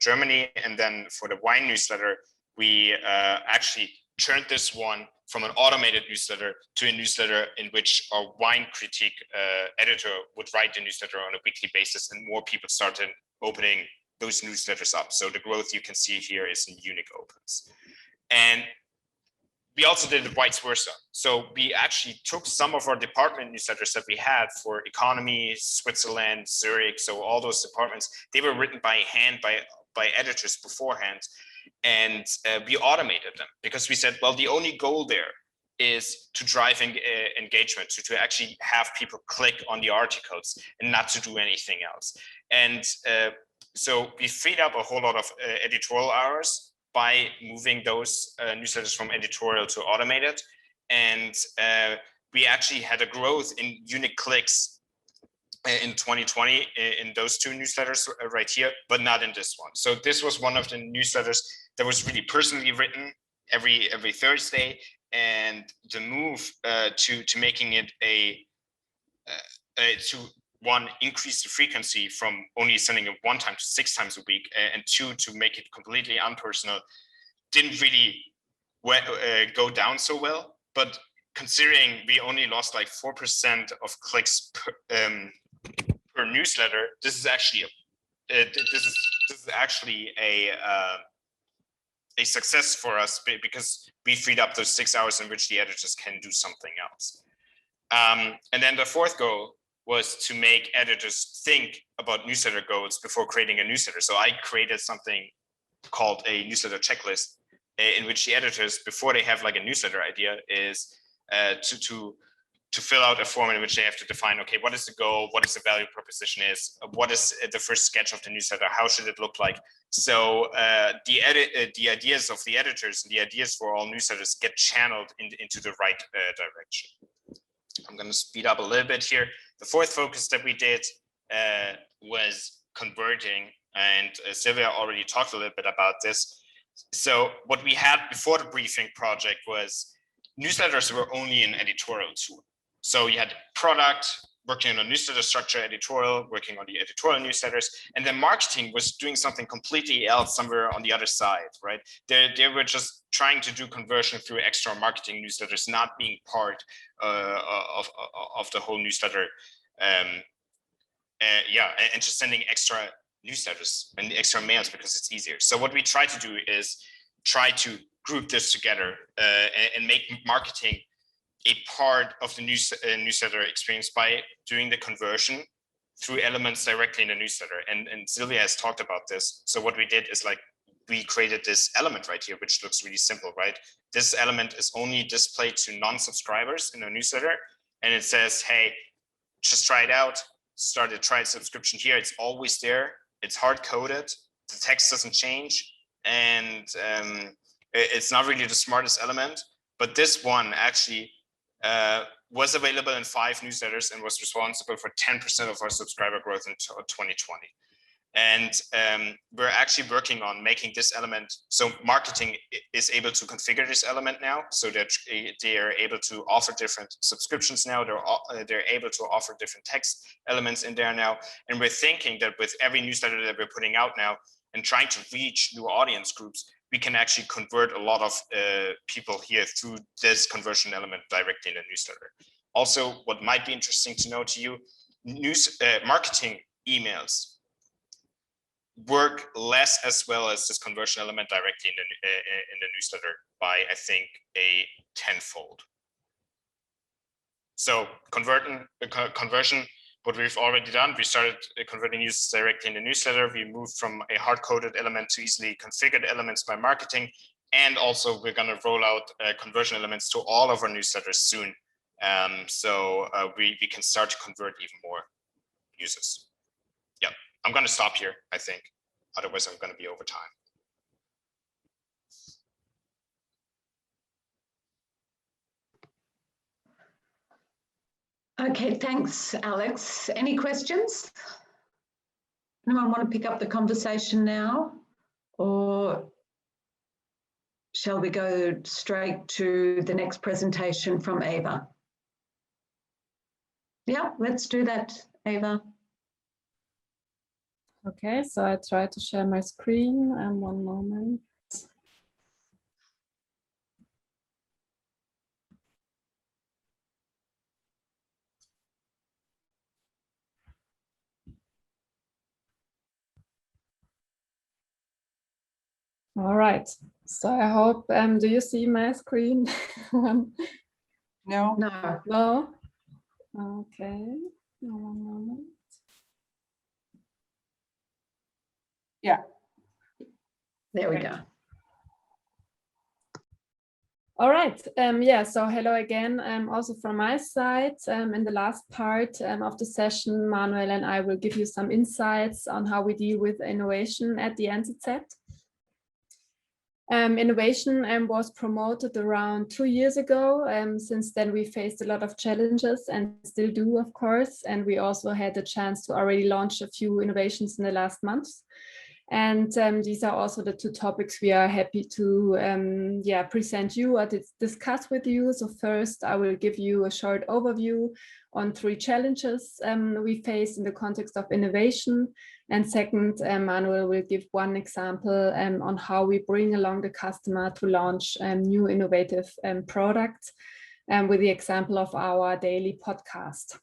Germany. And then for the wine newsletter, we actually turned this one from an automated newsletter to a newsletter in which our wine critique editor would write the newsletter on a weekly basis, and more people started opening those newsletters up. So the growth you can see here is in unique opens. And we also did it vice versa. So we actually took some of our department newsletters that we had for economy, Switzerland, Zurich. So all those departments, they were written by hand by editors beforehand, and we automated them because we said, well, the only goal there is to drive engagement, to actually have people click on the articles and not to do anything else. And so we freed up a whole lot of editorial hours by moving those newsletters from editorial to automated. And we actually had a growth in unique clicks in 2020 in those two newsletters right here, but not in this one. So this was one of the newsletters that was really personally written every Thursday, and the move to making it to one, increase the frequency from only sending it 1 time to 6 times a week, and 2, to make it completely unpersonal, didn't really go down so well. But considering we only lost like 4% of clicks per newsletter, this is actually a success for us, because we freed up those 6 hours in which the editors can do something else. And then the fourth goal was to make editors think about newsletter goals before creating a newsletter. So I created something called a newsletter checklist, in which the editors, before they have like a newsletter idea, is to fill out a form in which they have to define, okay, what is the goal, what is the value proposition is, what is the first sketch of the newsletter, how should it look like? So the ideas of the editors and the ideas for all newsletters get channeled into the right direction. I'm going to speed up a little bit here. The fourth focus that we did was converting, and Silvia already talked a little bit about this. So what we had before the briefing project was newsletters were only an editorial tool. So you had product, working on a newsletter structure, editorial, working on the editorial newsletters, and then marketing was doing something completely else somewhere on the other side, right? They were just trying to do conversion through extra marketing newsletters, not being part of the whole newsletter. And just sending extra newsletters and extra mails because it's easier. So what we try to do is try to group this together and make marketing a part of the newsletter experience by doing the conversion through elements directly in the newsletter. And Silvia has talked about this. So what we did is, like, we created this element right here, which looks really simple, right? This element is only displayed to non-subscribers in a newsletter. And it says, hey, just try it out, start a trial subscription here. It's always there. It's hard-coded. The text doesn't change. And it's not really the smartest element, but this one actually was available in 5 newsletters and was responsible for 10% of our subscriber growth in 2020. And we're actually working on making this element, so marketing is able to configure this element now, so that they are able to offer different subscriptions now. They're able to offer different text elements in there now. And we're thinking that with every newsletter that we're putting out now and trying to reach new audience groups, we can actually convert a lot of people here through this conversion element directly in the newsletter. Also, what might be interesting to know to you, marketing emails work less as well as this conversion element directly in the newsletter by, I think, a 10-fold. So conversion, what we've already done, we started converting users directly in the newsletter. We moved from a hard-coded element to easily configured elements by marketing. And also we're gonna roll out conversion elements to all of our newsletters soon. So we can start to convert even more users. Yeah, I'm gonna stop here, I think. Otherwise I'm gonna be over time. Okay, thanks, Alex. Any questions? Anyone want to pick up the conversation now, or shall we go straight to the next presentation from Ava? Yeah, let's do that, Ava. Okay, so I try to share my screen, and 1 moment. All right, So I hope, do you see my screen? No. No. No? Okay. One moment. Yeah. There we Great. go. All right. Yeah, so hello again. Also from my side, in the last part of the session, Manuel and I will give you some insights on how we deal with innovation at the NZZ. Innovation was promoted around 2 years ago. Since then, we faced a lot of challenges and still do, of course. And we also had the chance to already launch a few innovations in the last months. And these are also the 2 topics we are happy to present you or discuss with you. So first, I will give you a short overview on 3 challenges we face in the context of innovation. And second, Manuel will give 1 example on how we bring along the customer to launch new innovative products with the example of our daily podcast.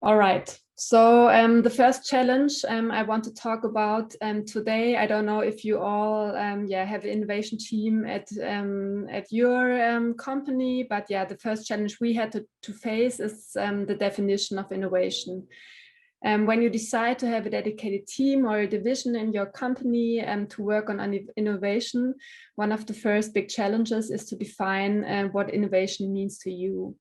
All right. So the first challenge I want to talk about today, I don't know if you all have an innovation team at your company, but yeah, the first challenge we had to face is the definition of innovation. When you decide to have a dedicated team or a division in your company to work on innovation, one of the first big challenges is to define what innovation means to you.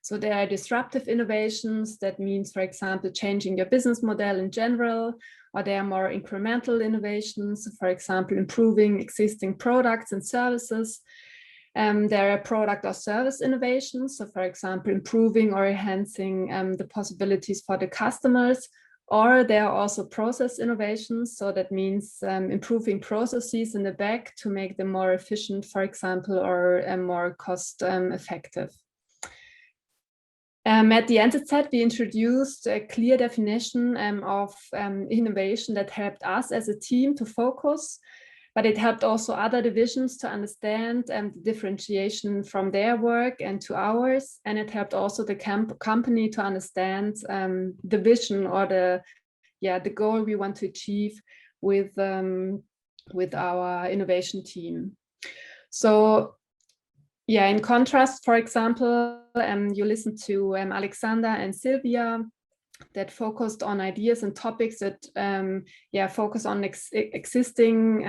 So there are disruptive innovations. That means, for example, changing your business model in general, or there are more incremental innovations, for example, improving existing products and services. There are product or service innovations. So for example, improving or enhancing the possibilities for the customers, or there are also process innovations. So that means improving processes in the back to make them more efficient, for example, or more cost effective. At the NZZ, we introduced a clear definition of innovation that helped us as a team to focus, but it helped also other divisions to understand the differentiation from their work and to ours. And it helped also the company to understand the vision or the goal we want to achieve with our innovation team. So yeah, in contrast, for example, you listened to Alexander and Silvia that focused on ideas and topics that focus on existing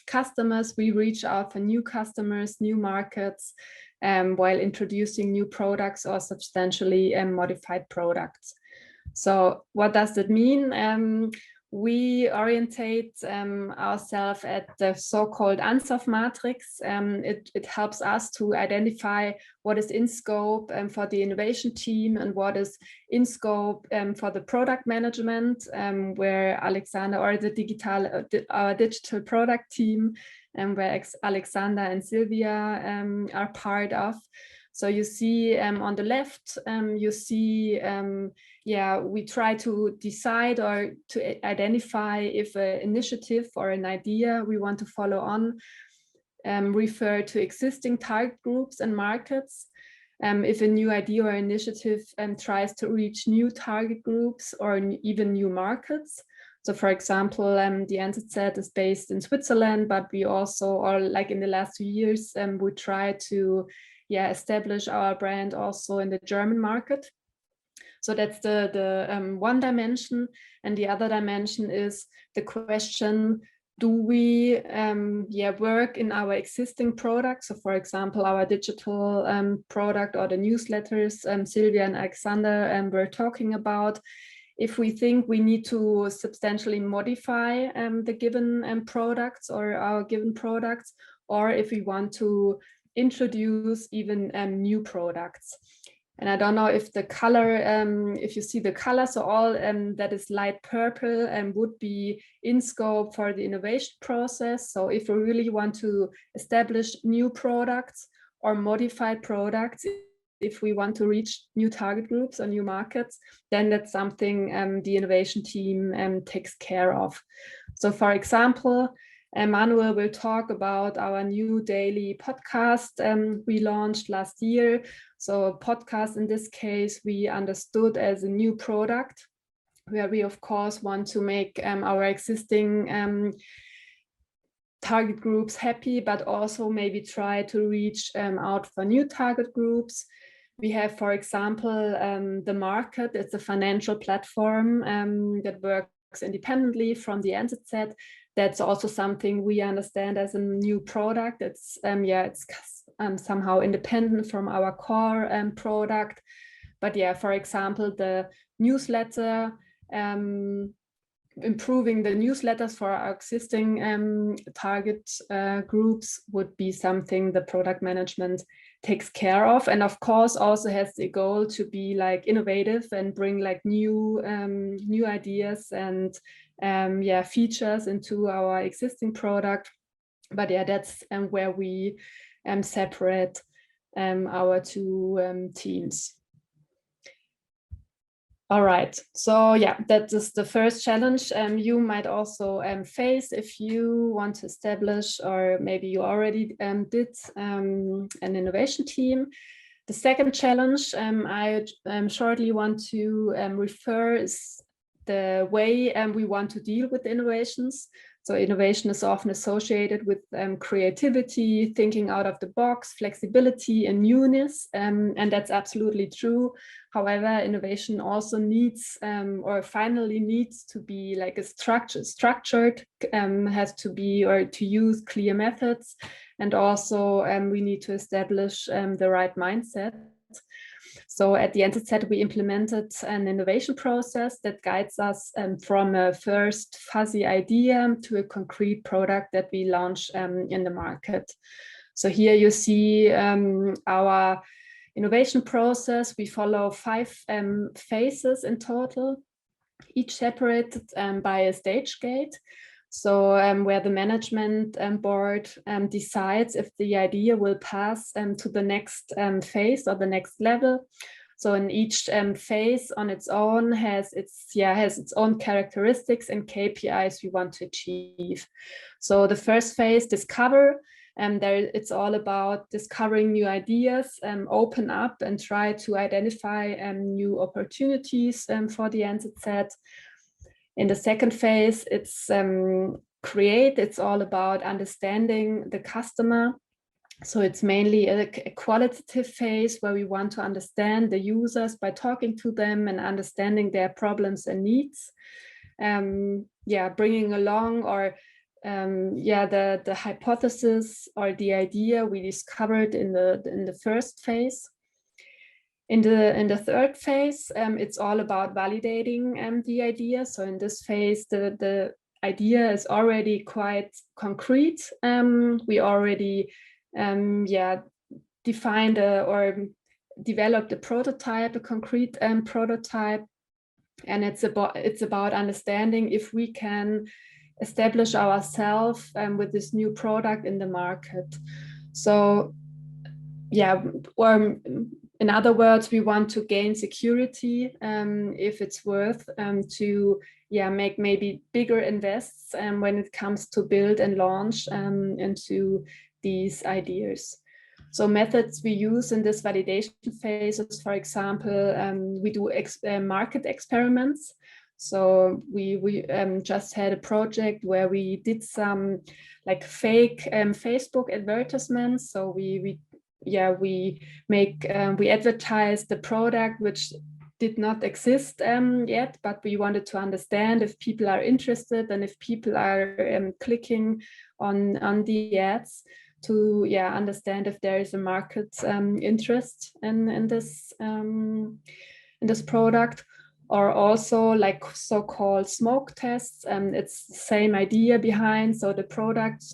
customers. We reach out for new customers, new markets, while introducing new products or substantially modified products. So what does that mean? We orientate ourselves at the so-called Ansoff matrix. It helps us to identify what is in scope for the innovation team and what is in scope for the product management, where Alexander or our digital product team, where Alexander and Silvia are part of. So you see on the left, you see, we try to decide or to identify if an initiative or an idea we want to follow on refer to existing target groups and markets. If a new idea or initiative tries to reach new target groups or even new markets. So for example, the NZZ is based in Switzerland, but we also, or like in the last 2 years, we try to establish our brand also in the German market. So that's the one dimension. And the other dimension is the question, do we work in our existing products? So for example, our digital product or the newsletters Silvia and Alexander were talking about. If we think we need to substantially modify the given products or our given products, or if we want to introduce even new products. And I don't know if the color, if you see the color, so all that is light purple would be in scope for the innovation process. So if we really want to establish new products or modified products, if we want to reach new target groups or new markets, then that's something the innovation team takes care of. So for example, Manuel will talk about our new daily podcast we launched last year. So a podcast in this case, we understood as a new product where we of course want to make our existing target groups happy, but also maybe try to reach out for new target groups. We have, for example, the market. It's a financial platform that works independently from the NZZ. That's also something we understand as a new product. It's somehow independent from our core product. But yeah, for example, the newsletter, improving the newsletters for our existing target groups would be something the product management takes care of, and of course also has the goal to be like innovative and bring like new ideas and features into our existing product. But yeah, that's where we separate our two teams. All right, so yeah, that is the first challenge you might also face if you want to establish, or maybe you already did, an innovation team. The second challenge I shortly want to refer is the way we want to deal with innovations. So innovation is often associated with creativity, thinking out of the box, flexibility and newness, and that's absolutely true. However, innovation also needs, or finally needs to be like a structured, has to be, or to use clear methods, and also we need to establish the right mindset. So at the NZZ, we implemented an innovation process that guides us from a first fuzzy idea to a concrete product that we launch in the market. So here you see our innovation process. We follow 5 phases in total, each separated by a stage gate. So where the management board decides if the idea will pass to the next phase or the next level. So in each phase on its own has its own characteristics and KPIs we want to achieve. So the first phase, discover, it's all about discovering new ideas, open up and try to identify new opportunities for the NZZ. In the second phase, it's create. It's all about understanding the customer. So it's mainly a qualitative phase where we want to understand the users by talking to them and understanding their problems and needs. Bringing along or the hypothesis or the idea we discovered in the first phase. In the third phase, it's all about validating the idea. So in this phase, the idea is already quite concrete. We already defined or developed a prototype, a concrete prototype, and it's about understanding if we can establish ourselves with this new product in the market. So in other words, we want to gain security if it's worth to make maybe bigger invests when it comes to build and launch into these ideas. So methods we use in this validation phase is, for example, we do market experiments. So we just had a project where we did some like fake Facebook advertisements. So we advertised the product which did not exist yet, but we wanted to understand if people are interested and if people are clicking on the ads to understand if there is a market interest in this product. Or also like so-called smoke tests. It's the same idea behind. So the product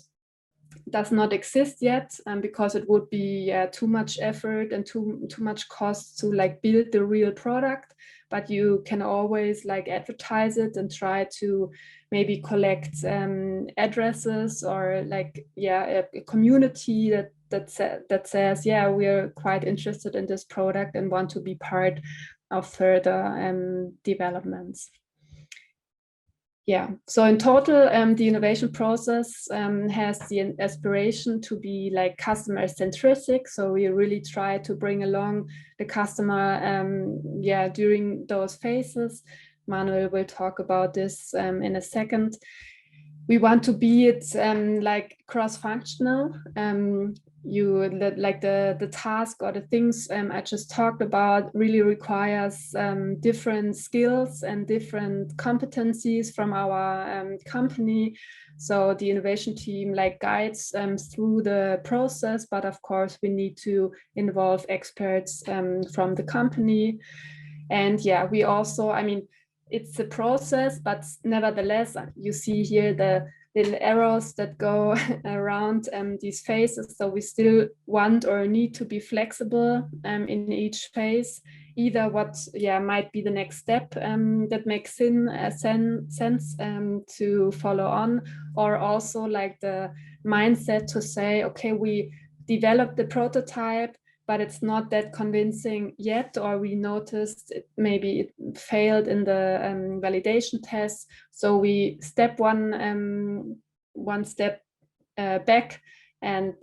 does not exist yet because it would be too much effort and too much cost to like build the real product. But you can always like advertise it and try to maybe collect addresses or like a community that says we're quite interested in this product and want to be part of further developments. So in total, the innovation process has the aspiration to be like customer centric. So we really try to bring along the customer during those phases. Manuel will talk about this in a second. we want to be like cross-functional. Like the task or the things I just talked about really requires different skills and different competencies from our company. So the innovation team like guides through the process, but of course we need to involve experts from the company. And yeah, we also, I mean, it's a process, but nevertheless, you see here the little arrows that go around these phases. So we still want or need to be flexible in each phase, either what might be the next step that makes sense to follow on, or also like the mindset to say, okay, we developed the prototype, but it's not that convincing yet, or we noticed maybe it failed in the validation test. So we step one step back and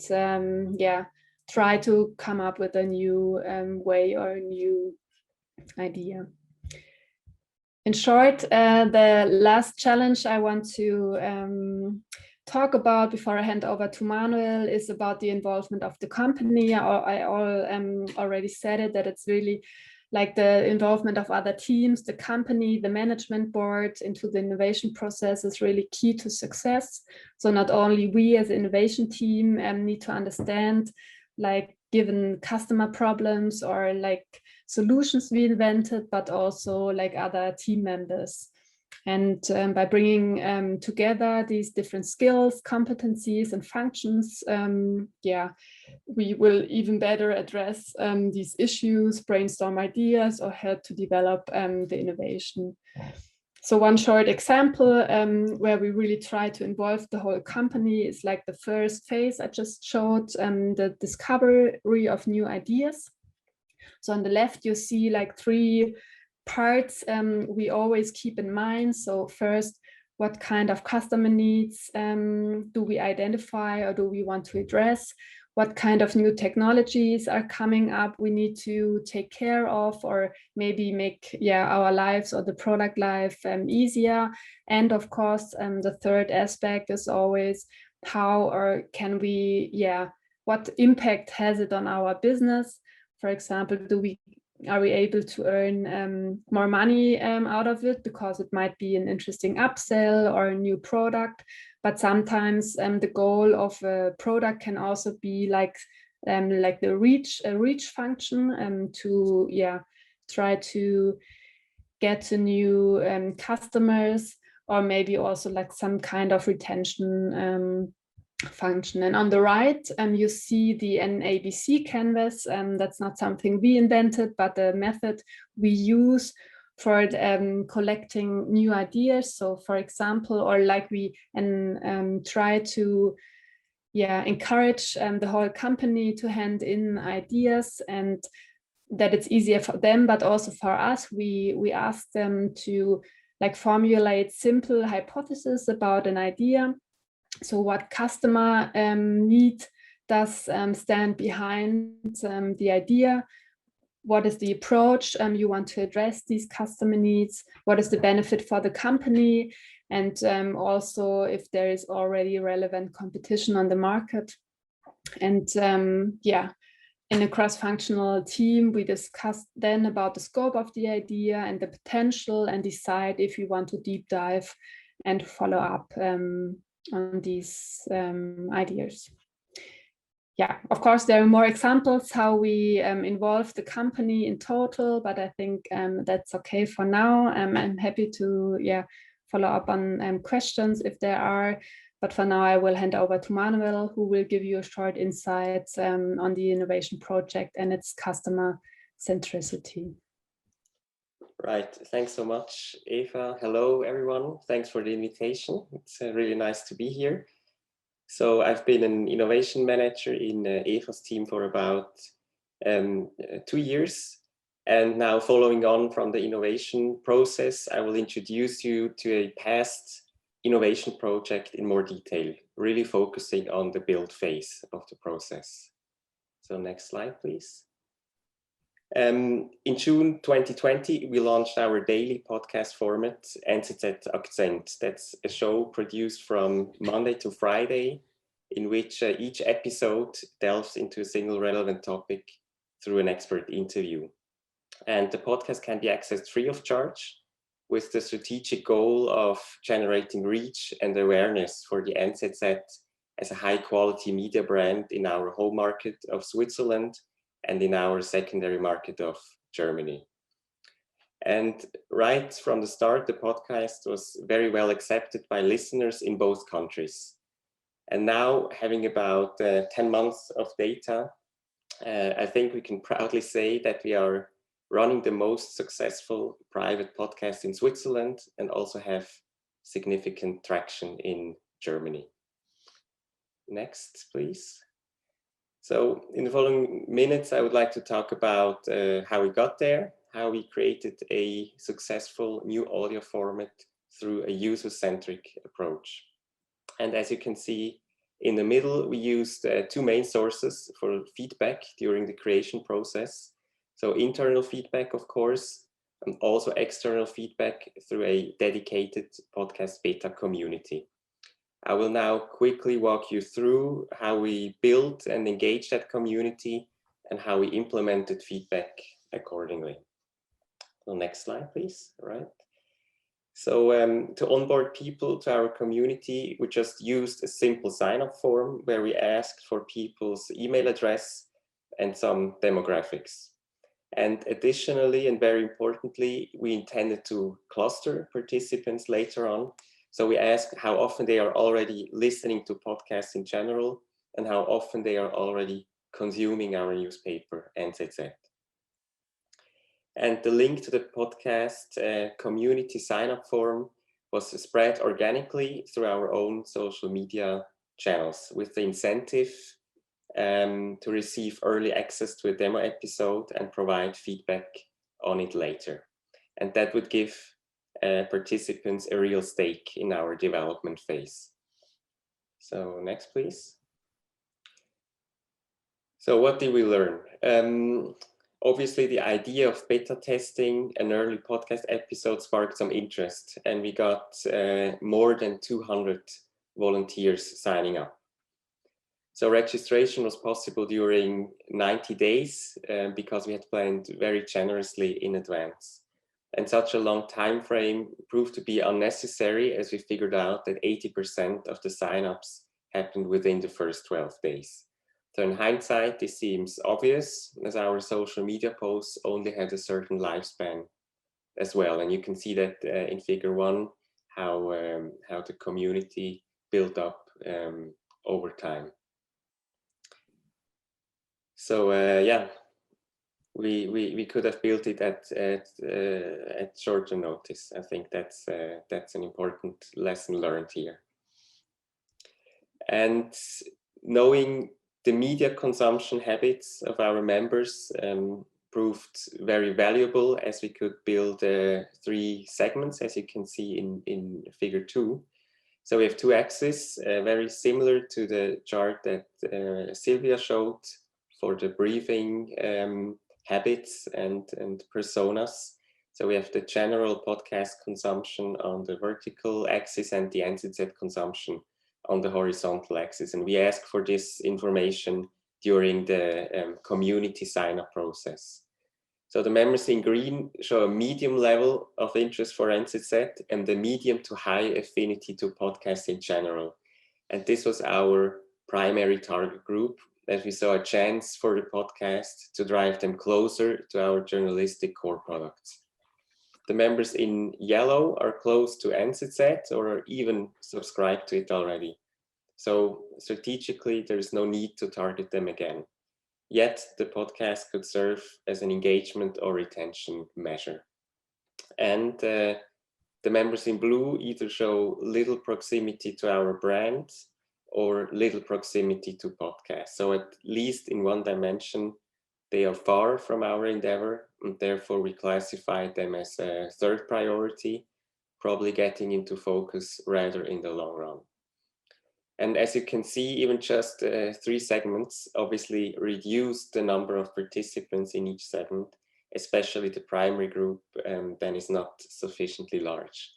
try to come up with a new way or a new idea. In short, the last challenge I want to talk about before I hand over to Manuel is about the involvement of the company. I already said it, that it's really like the involvement of other teams, the company, the management board into the innovation process is really key to success. So not only we as an innovation team need to understand, like given customer problems or like solutions we invented, but also like other team members. And by bringing together these different skills, competencies, and functions, we will even better address these issues, brainstorm ideas, or help to develop the innovation. So one short example where we really try to involve the whole company is like the first phase I just showed, the discovery of new ideas. So on the left, you see like 3 parts we always keep in mind. So first, what kind of customer needs do we identify or do we want to address? What kind of new technologies are coming up we need to take care of, or maybe make our lives or the product life easier? And of course, the third aspect is always how or can we, what impact has it on our business? For example, are we able to earn more money out of it because it might be an interesting upsell or a new product? But sometimes the goal of a product can also be like the reach function to try to get to new customers, or maybe also like some kind of retention function. And on the right, you see the NABC canvas. That's not something we invented, but the method we use for collecting new ideas. So for example, or like we try to encourage the whole company to hand in ideas, and that it's easier for them, but also for us. We ask them to like formulate simple hypotheses about an idea. So what customer need does stand behind the idea? What is the approach you want to address these customer needs? What is the benefit for the company? And also if there is already relevant competition on the market. And in a cross-functional team, we discuss then about the scope of the idea and the potential, and decide if we want to deep dive and follow up on these ideas. Of course, there are more examples how we involve the company in total, but I think that's okay for now. I'm happy to follow up on questions if there are, but for now I will hand over to Manuel, who will give you a short insight on the innovation project and its customer centricity. Right, thanks so much, Eva. Hello, everyone. Thanks for the invitation. It's really nice to be here. So I've been an innovation manager in Eva's team for about 2 years. And now, following on from the innovation process, I will introduce you to a past innovation project in more detail, really focusing on the build phase of the process. So next slide, please. In June 2020, we launched our daily podcast format, NZZ Akzent. That's a show produced from Monday to Friday, in which each episode delves into a single relevant topic through an expert interview. And the podcast can be accessed free of charge, with the strategic goal of generating reach and awareness for the NZZ as a high quality media brand in our home market of Switzerland and in our secondary market of Germany. And right from the start, the podcast was very well accepted by listeners in both countries. And now, having about 10 months of data, I think we can proudly say that we are running the most successful private podcast in Switzerland and also have significant traction in Germany. Next, please. So in the following minutes, I would like to talk about how we got there, how we created a successful new audio format through a user-centric approach. And as you can see in the middle, we used two main sources for feedback during the creation process. So internal feedback, of course, and also external feedback through a dedicated podcast beta community. I will now quickly walk you through how we built and engaged that community and how we implemented feedback accordingly. So next slide, please. All right. So to onboard people to our community, we just used a simple sign-up form where we asked for people's email address and some demographics. And additionally, and very importantly, we intended to cluster participants later on. So we asked how often they are already listening to podcasts in general and how often they are already consuming our newspaper, NZZ. And the link to the podcast community sign-up form was spread organically through our own social media channels with the incentive to receive early access to a demo episode and provide feedback on it later. And that would give participants a real stake in our development phase. So next, please. So what did we learn? Obviously, the idea of beta testing an early podcast episode sparked some interest, and we got more than 200 volunteers signing up. So registration was possible during 90 days because we had planned very generously in advance. And such a long time frame proved to be unnecessary as we figured out that 80% of the signups happened within the first 12 days. So in hindsight, this seems obvious as our social media posts only had a certain lifespan as well. And you can see that in figure 1, how the community built up over time. So yeah, we could have built it at shorter notice. I think that's an important lesson learned here. And knowing the media consumption habits of our members proved very valuable as we could build 3 segments, as you can see in figure 2. So we have 2 axes, very similar to the chart that Silvia showed for the briefing habits and personas. So we have the general podcast consumption on the vertical axis and the NZZ consumption on the horizontal axis. And we ask for this information during the community sign-up process. So the members in green show a medium level of interest for NZZ and the medium to high affinity to podcasts in general. And this was our primary target group, that we saw a chance for the podcast to drive them closer to our journalistic core products. The members in yellow are close to NZZ or are even subscribed to it already. So strategically, there is no need to target them again. Yet the podcast could serve as an engagement or retention measure. And the members in blue either show little proximity to our brand or little proximity to podcasts. So at least in one dimension, they are far from our endeavor, and therefore we classify them as a third priority, probably getting into focus rather in the long run. And as you can see, even just 3 segments obviously reduced the number of participants in each segment, especially the primary group, then is not sufficiently large.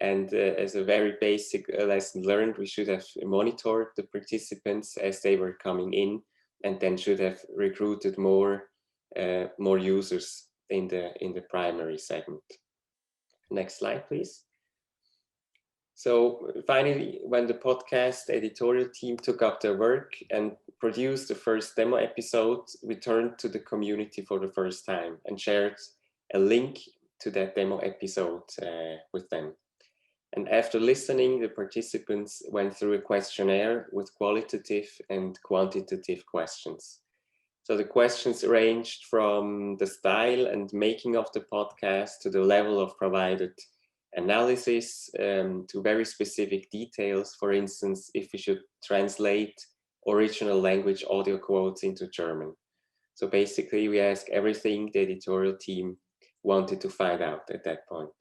And as a very basic lesson learned, we should have monitored the participants as they were coming in, and then should have recruited more users in the primary segment. Next slide, please. So finally, when the podcast editorial team took up their work and produced the first demo episode, we turned to the community for the first time and shared a link to that demo episode with them. And after listening, the participants went through a questionnaire with qualitative and quantitative questions. So the questions ranged from the style and making of the podcast to the level of provided analysis, to very specific details. For instance, if we should translate original language audio quotes into German. So basically we asked everything the editorial team wanted to find out at that point.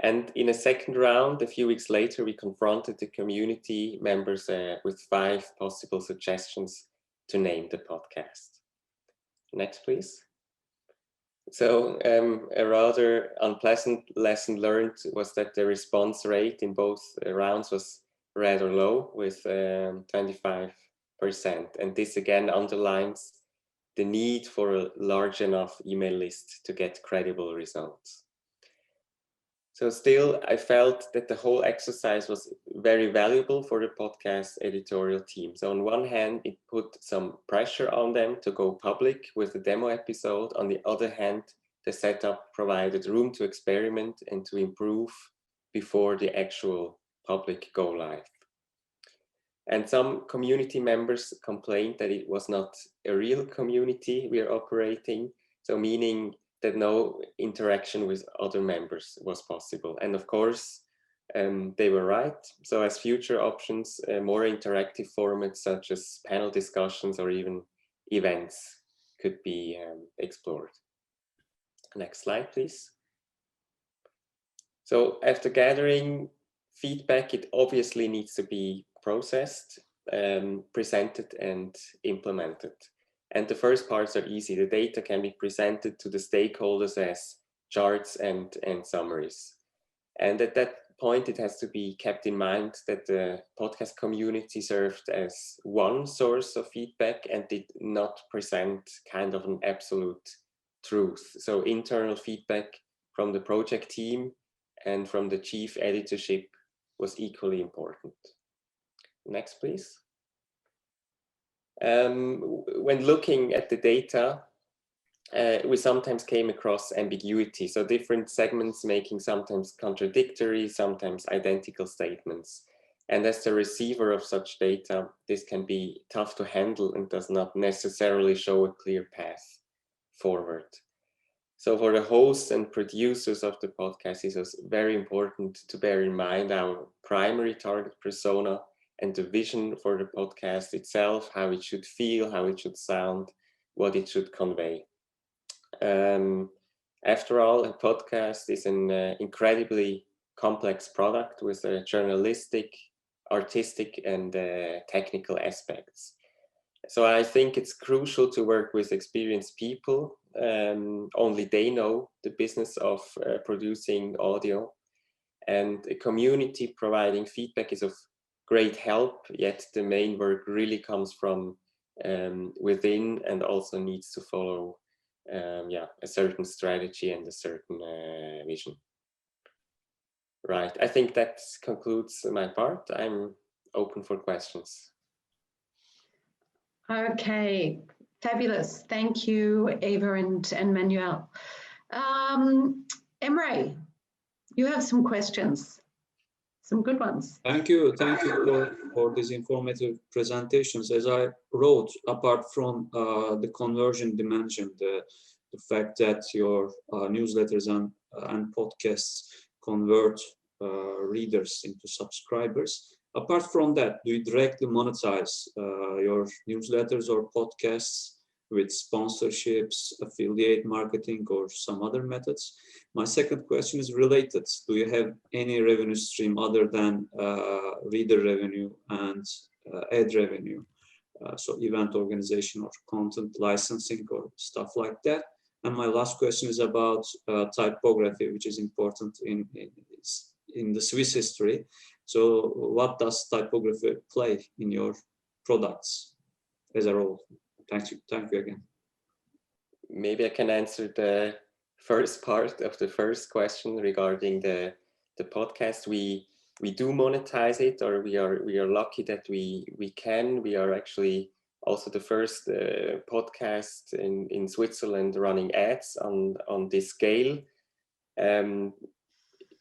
And in a second round, a few weeks later, we confronted the community members with 5 possible suggestions to name the podcast. Next, please. So a rather unpleasant lesson learned was that the response rate in both rounds was rather low, with 25%. And this again underlines the need for a large enough email list to get credible results. So still, I felt that the whole exercise was very valuable for the podcast editorial team. So on one hand, it put some pressure on them to go public with the demo episode. On the other hand, the setup provided room to experiment and to improve before the actual public go live. And some community members complained that it was not a real community we are operating, so meaning that no interaction with other members was possible. And of course, they were right. So as future options, more interactive formats such as panel discussions or even events could be explored. Next slide, please. So after gathering feedback, it obviously needs to be processed, presented and implemented. And the first parts are easy. The data can be presented to the stakeholders as charts and summaries. And at that point, it has to be kept in mind that the podcast community served as one source of feedback and did not present kind of an absolute truth. So internal feedback from the project team and from the chief editorship was equally important. Next, please. When looking at the data, we sometimes came across ambiguity. So different segments making sometimes contradictory, sometimes identical statements. And as the receiver of such data, this can be tough to handle and does not necessarily show a clear path forward. So for the hosts and producers of the podcast, it was very important to bear in mind our primary target persona and the vision for the podcast itself, how it should feel, how it should sound, what it should convey. After all, a podcast is an incredibly complex product with journalistic, artistic, and technical aspects. So I think it's crucial to work with experienced people. Only they know the business of producing audio, and a community providing feedback is of great help, yet the main work really comes from within and also needs to follow a certain strategy and a certain vision. Right, I think that concludes my part. I'm open for questions. Okay, fabulous. Thank you, Eva and Manuel. Emre, you have some questions. Some good ones. Thank you for these informative presentations. As I wrote, apart from the conversion dimension, the fact that your newsletters and podcasts convert readers into subscribers, apart from that, do you directly monetize your newsletters or podcasts with sponsorships, affiliate marketing, or some other methods? My second question is related. Do you have any revenue stream other than reader revenue and ad revenue? So event organization or content licensing or stuff like that. And my last question is about typography, which is important in the Swiss history. So what does typography play in your products as a role? Thank you again. Maybe I can answer the first part of the first question regarding the podcast. We do monetize it, or we are lucky that we can. We are actually also the first podcast in Switzerland running ads on this scale.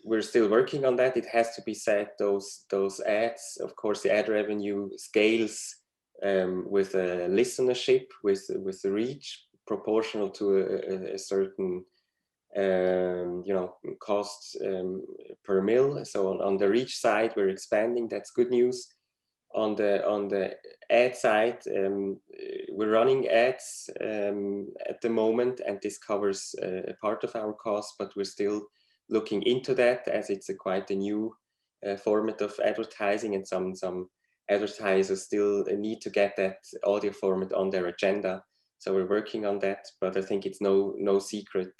We're still working on that. It has to be said, those ads, of course, the ad revenue scales with a listenership, with the reach proportional to a certain cost per mil. So on the reach side, we're expanding. That's good news. On the ad side, we're running ads at the moment, and this covers a part of our cost, but we're still looking into that, as it's quite a new format of advertising, and some advertisers still need to get that audio format on their agenda. So we're working on that, but I think it's no secret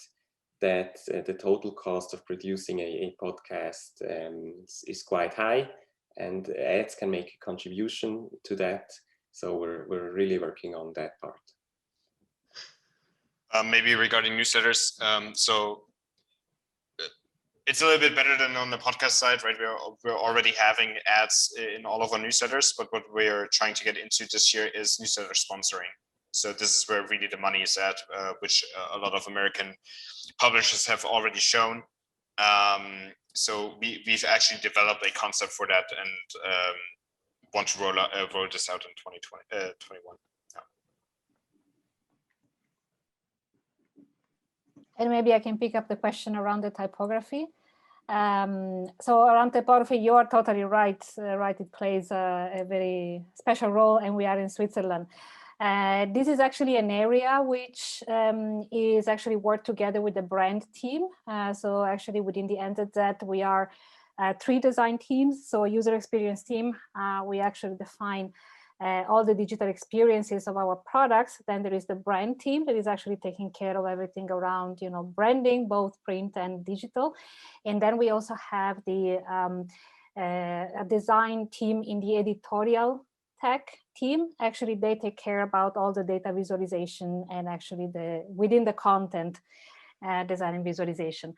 that the total cost of producing a podcast is quite high, and ads can make a contribution to that. So we're really working on that part. Maybe regarding newsletters, so it's a little bit better than on the podcast side, right? We're already having ads in all of our newsletters, but what we're trying to get into this year is newsletter sponsoring. So this is where really the money is at, which a lot of American publishers have already shown. So we've actually developed a concept for that, and want to roll this out in 2021. And maybe I can pick up the question around the typography. So around typography, you are totally right. It plays a very special role, and we are in Switzerland. This is actually an area which is actually worked together with the brand team. So actually within the NZZ, we are 3 design teams. So user experience team, we actually define all the digital experiences of our products. Then there is the brand team that is actually taking care of everything around, branding, both print and digital. And then we also have the design team in the editorial tech team. Actually, they take care about all the data visualization and actually within the content design and visualization.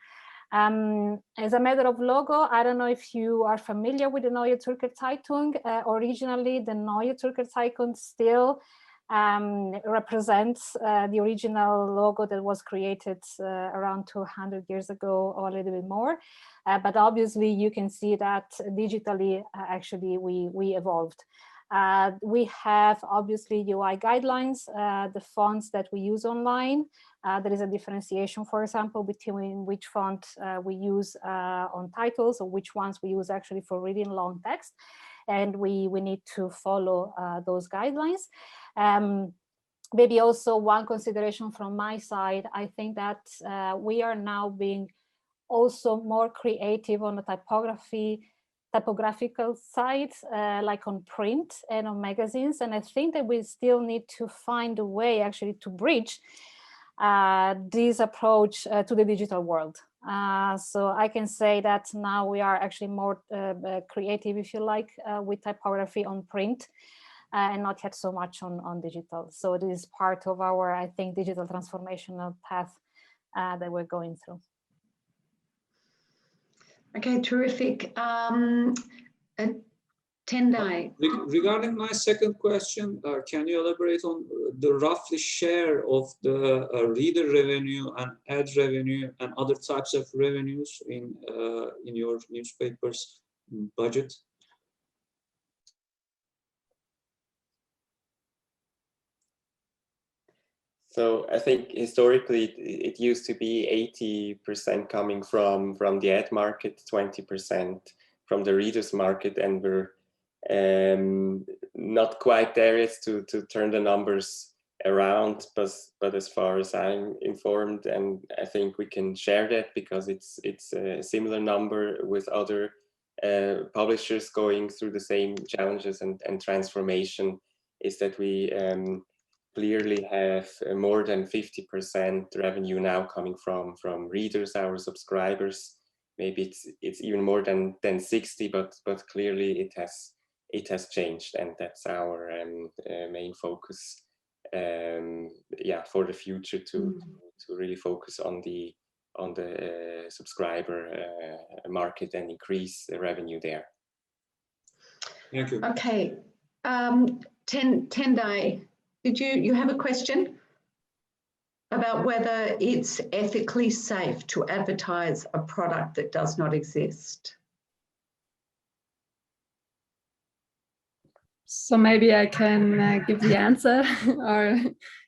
As a matter of logo, I don't know if you are familiar with the Neue Zürcher Zeitung. Originally, the Neue Zürcher Zeitung still represents the original logo that was created around 200 years ago, or a little bit more. But obviously, you can see that digitally, actually, we evolved. We have obviously UI guidelines, the fonts that we use online. There is a differentiation, for example, between which font we use on titles, or which ones we use actually for reading long text. And we need to follow those guidelines. Maybe also one consideration from my side, I think that we are now being also more creative on the typographical side, like on print and on magazines. And I think that we still need to find a way actually to bridge this approach to the digital world. So I can say that now we are actually more creative, if you like, with typography on print and not yet so much on digital. So this is part of our, I think, digital transformational path that we're going through. Okay, terrific. Tendai. Regarding my second question, can you elaborate on the roughly share of the reader revenue and ad revenue and other types of revenues in your newspaper's budget? So I think historically it used to be 80% coming from the ad market, 20% from the readers market, and we're not quite there yet to turn the numbers around, but as far as I'm informed, and I think we can share that because it's a similar number with other publishers going through the same challenges and transformation, is that we clearly have more than 50% revenue now coming from readers, our subscribers. Maybe it's even more than 60, but clearly it has changed, and that's our main focus. Yeah, for the future to really focus on the subscriber market and increase the revenue there. Thank you. Okay, Tendai, did you have a question about whether it's ethically safe to advertise a product that does not exist? So maybe I can give the answer, or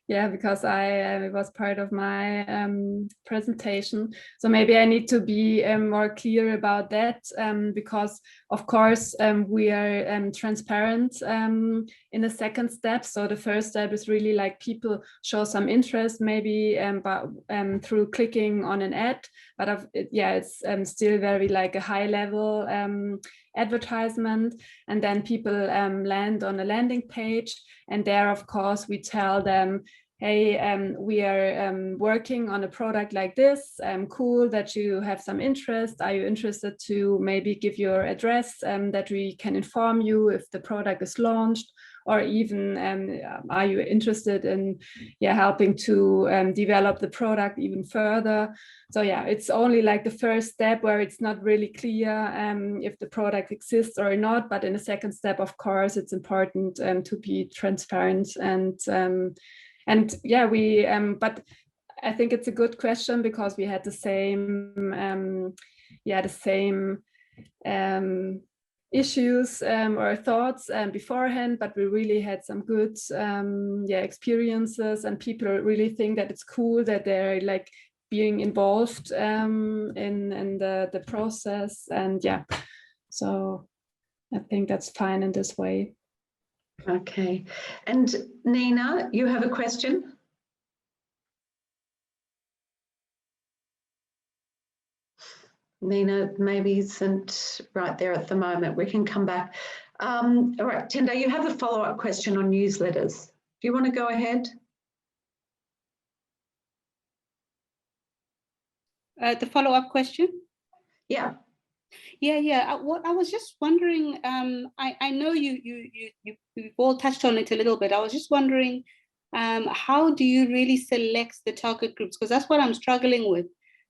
yeah, because it was part of my presentation. So maybe I need to be more clear about that, because of course we are transparent in the second step. So the first step is really like people show some interest, maybe through clicking on an ad, but it's still very like a high level advertisement, and then people land on a landing page, and there of course we tell them, hey, we are working on a product like this, cool that you have some interest. Are you interested to maybe give your address that we can inform you if the product is launched, or even are you interested in helping to develop the product even further? So yeah, it's only like the first step where it's not really clear if the product exists or not, but in the second step, of course, it's important to be transparent, and yeah, but I think it's a good question, because we had the same issues or thoughts beforehand, but we really had some good experiences, and people really think that it's cool that they're like being involved in the process, and yeah, so I think that's fine in this way. Okay, and Nina, you have a question? Nina maybe isn't right there at the moment. We can come back. All right, Tenda, you have a follow-up question on newsletters. Do you want to go ahead? The follow-up question? Yeah. Yeah. What I was just wondering, I know you've all touched on it a little bit. I was just wondering, how do you really select the target groups? Because that's what I'm struggling with.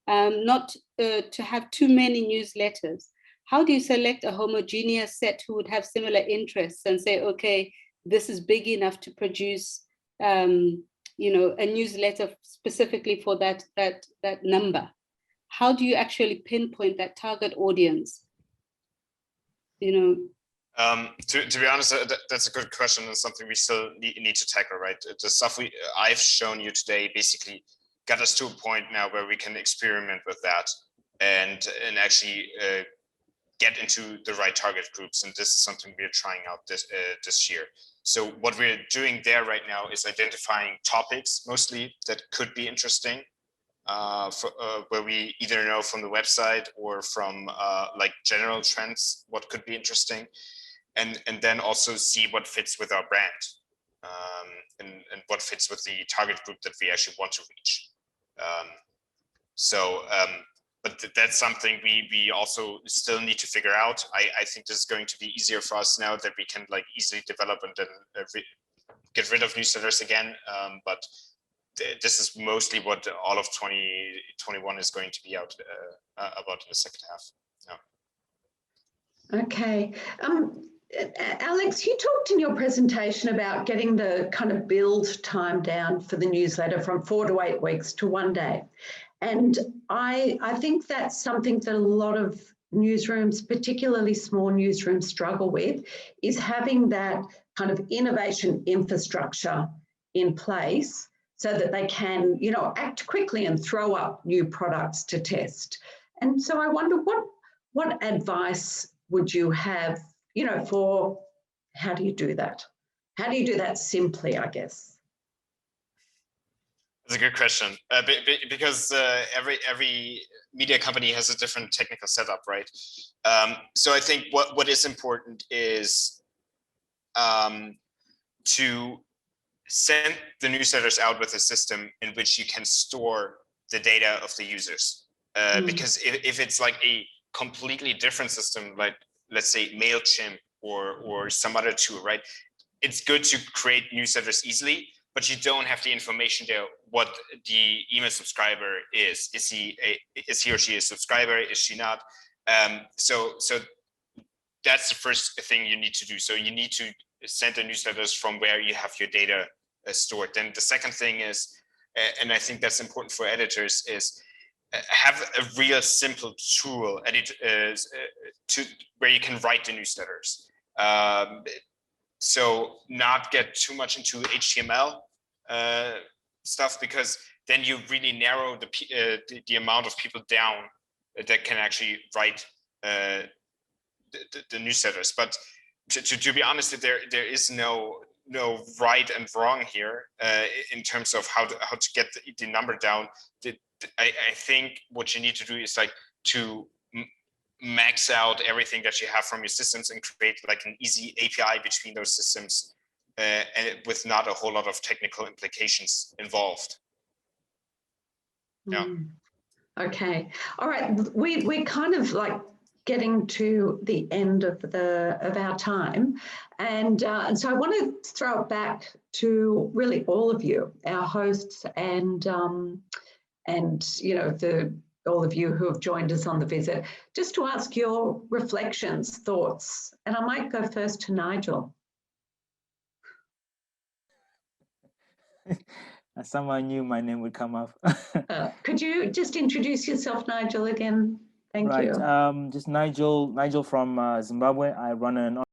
Not to have too many newsletters. How do you select a homogeneous set who would have similar interests and say, okay, this is big enough to produce, a newsletter specifically for that number? How do you actually pinpoint that target audience? To be honest, that's a good question, and something we still need to tackle, right? The stuff I've shown you today basically got us to a point now where we can experiment with that and actually get into the right target groups. And this is something we're trying out this year. So what we're doing there right now is identifying topics mostly that could be interesting, where we either know from the website or from like general trends what could be interesting, and then also see what fits with our brand, and what fits with the target group that we actually want to reach. But that's something we also still need to figure out. I think this is going to be easier for us now that we can like easily develop and then get rid of newsletters again. But this is mostly what all of 2021 is going to be about in the second half. Yeah. Okay. Alex, you talked in your presentation about getting the kind of build time down for the newsletter from 4 to 8 weeks to 1 day. And I think that's something that a lot of newsrooms, particularly small newsrooms, struggle with, is having that kind of innovation infrastructure in place so that they can, act quickly and throw up new products to test. And so I wonder what advice would you have, for how do you do that? How do you do that simply, I guess? That's a good question, because every media company has a different technical setup, right? So I think what is important is to send the newsletters out with a system in which you can store the data of the users. Because if it's like a completely different system, like let's say MailChimp or some other tool, right? It's good to create newsletters easily, but you don't have the information there what the email subscriber is. Is he or she a subscriber? Is she not? So that's the first thing you need to do. So you need to send the newsletters from where you have your data stored. Then the second thing is, and I think that's important for editors, is have a real simple tool where you can write the newsletters. So not get too much into HTML stuff, because then you really narrow the amount of people down that can actually write the newsletters. But to be honest, there is no right and wrong here in terms of how to get the number down. I think what you need to do is like to max out everything that you have from your systems and create like an easy API between those systems, and with not a whole lot of technical implications involved. Yeah. Okay. All right. We're kind of like getting to the end of our time, and so I want to throw it back to really all of you, our hosts, and you know, all of you who have joined us on the visit, just to ask your reflections, thoughts, and I might go first to Nigel. As someone knew my name would come up. Could you just introduce yourself, Nigel, again? Thank you. Just Nigel from Zimbabwe. I run an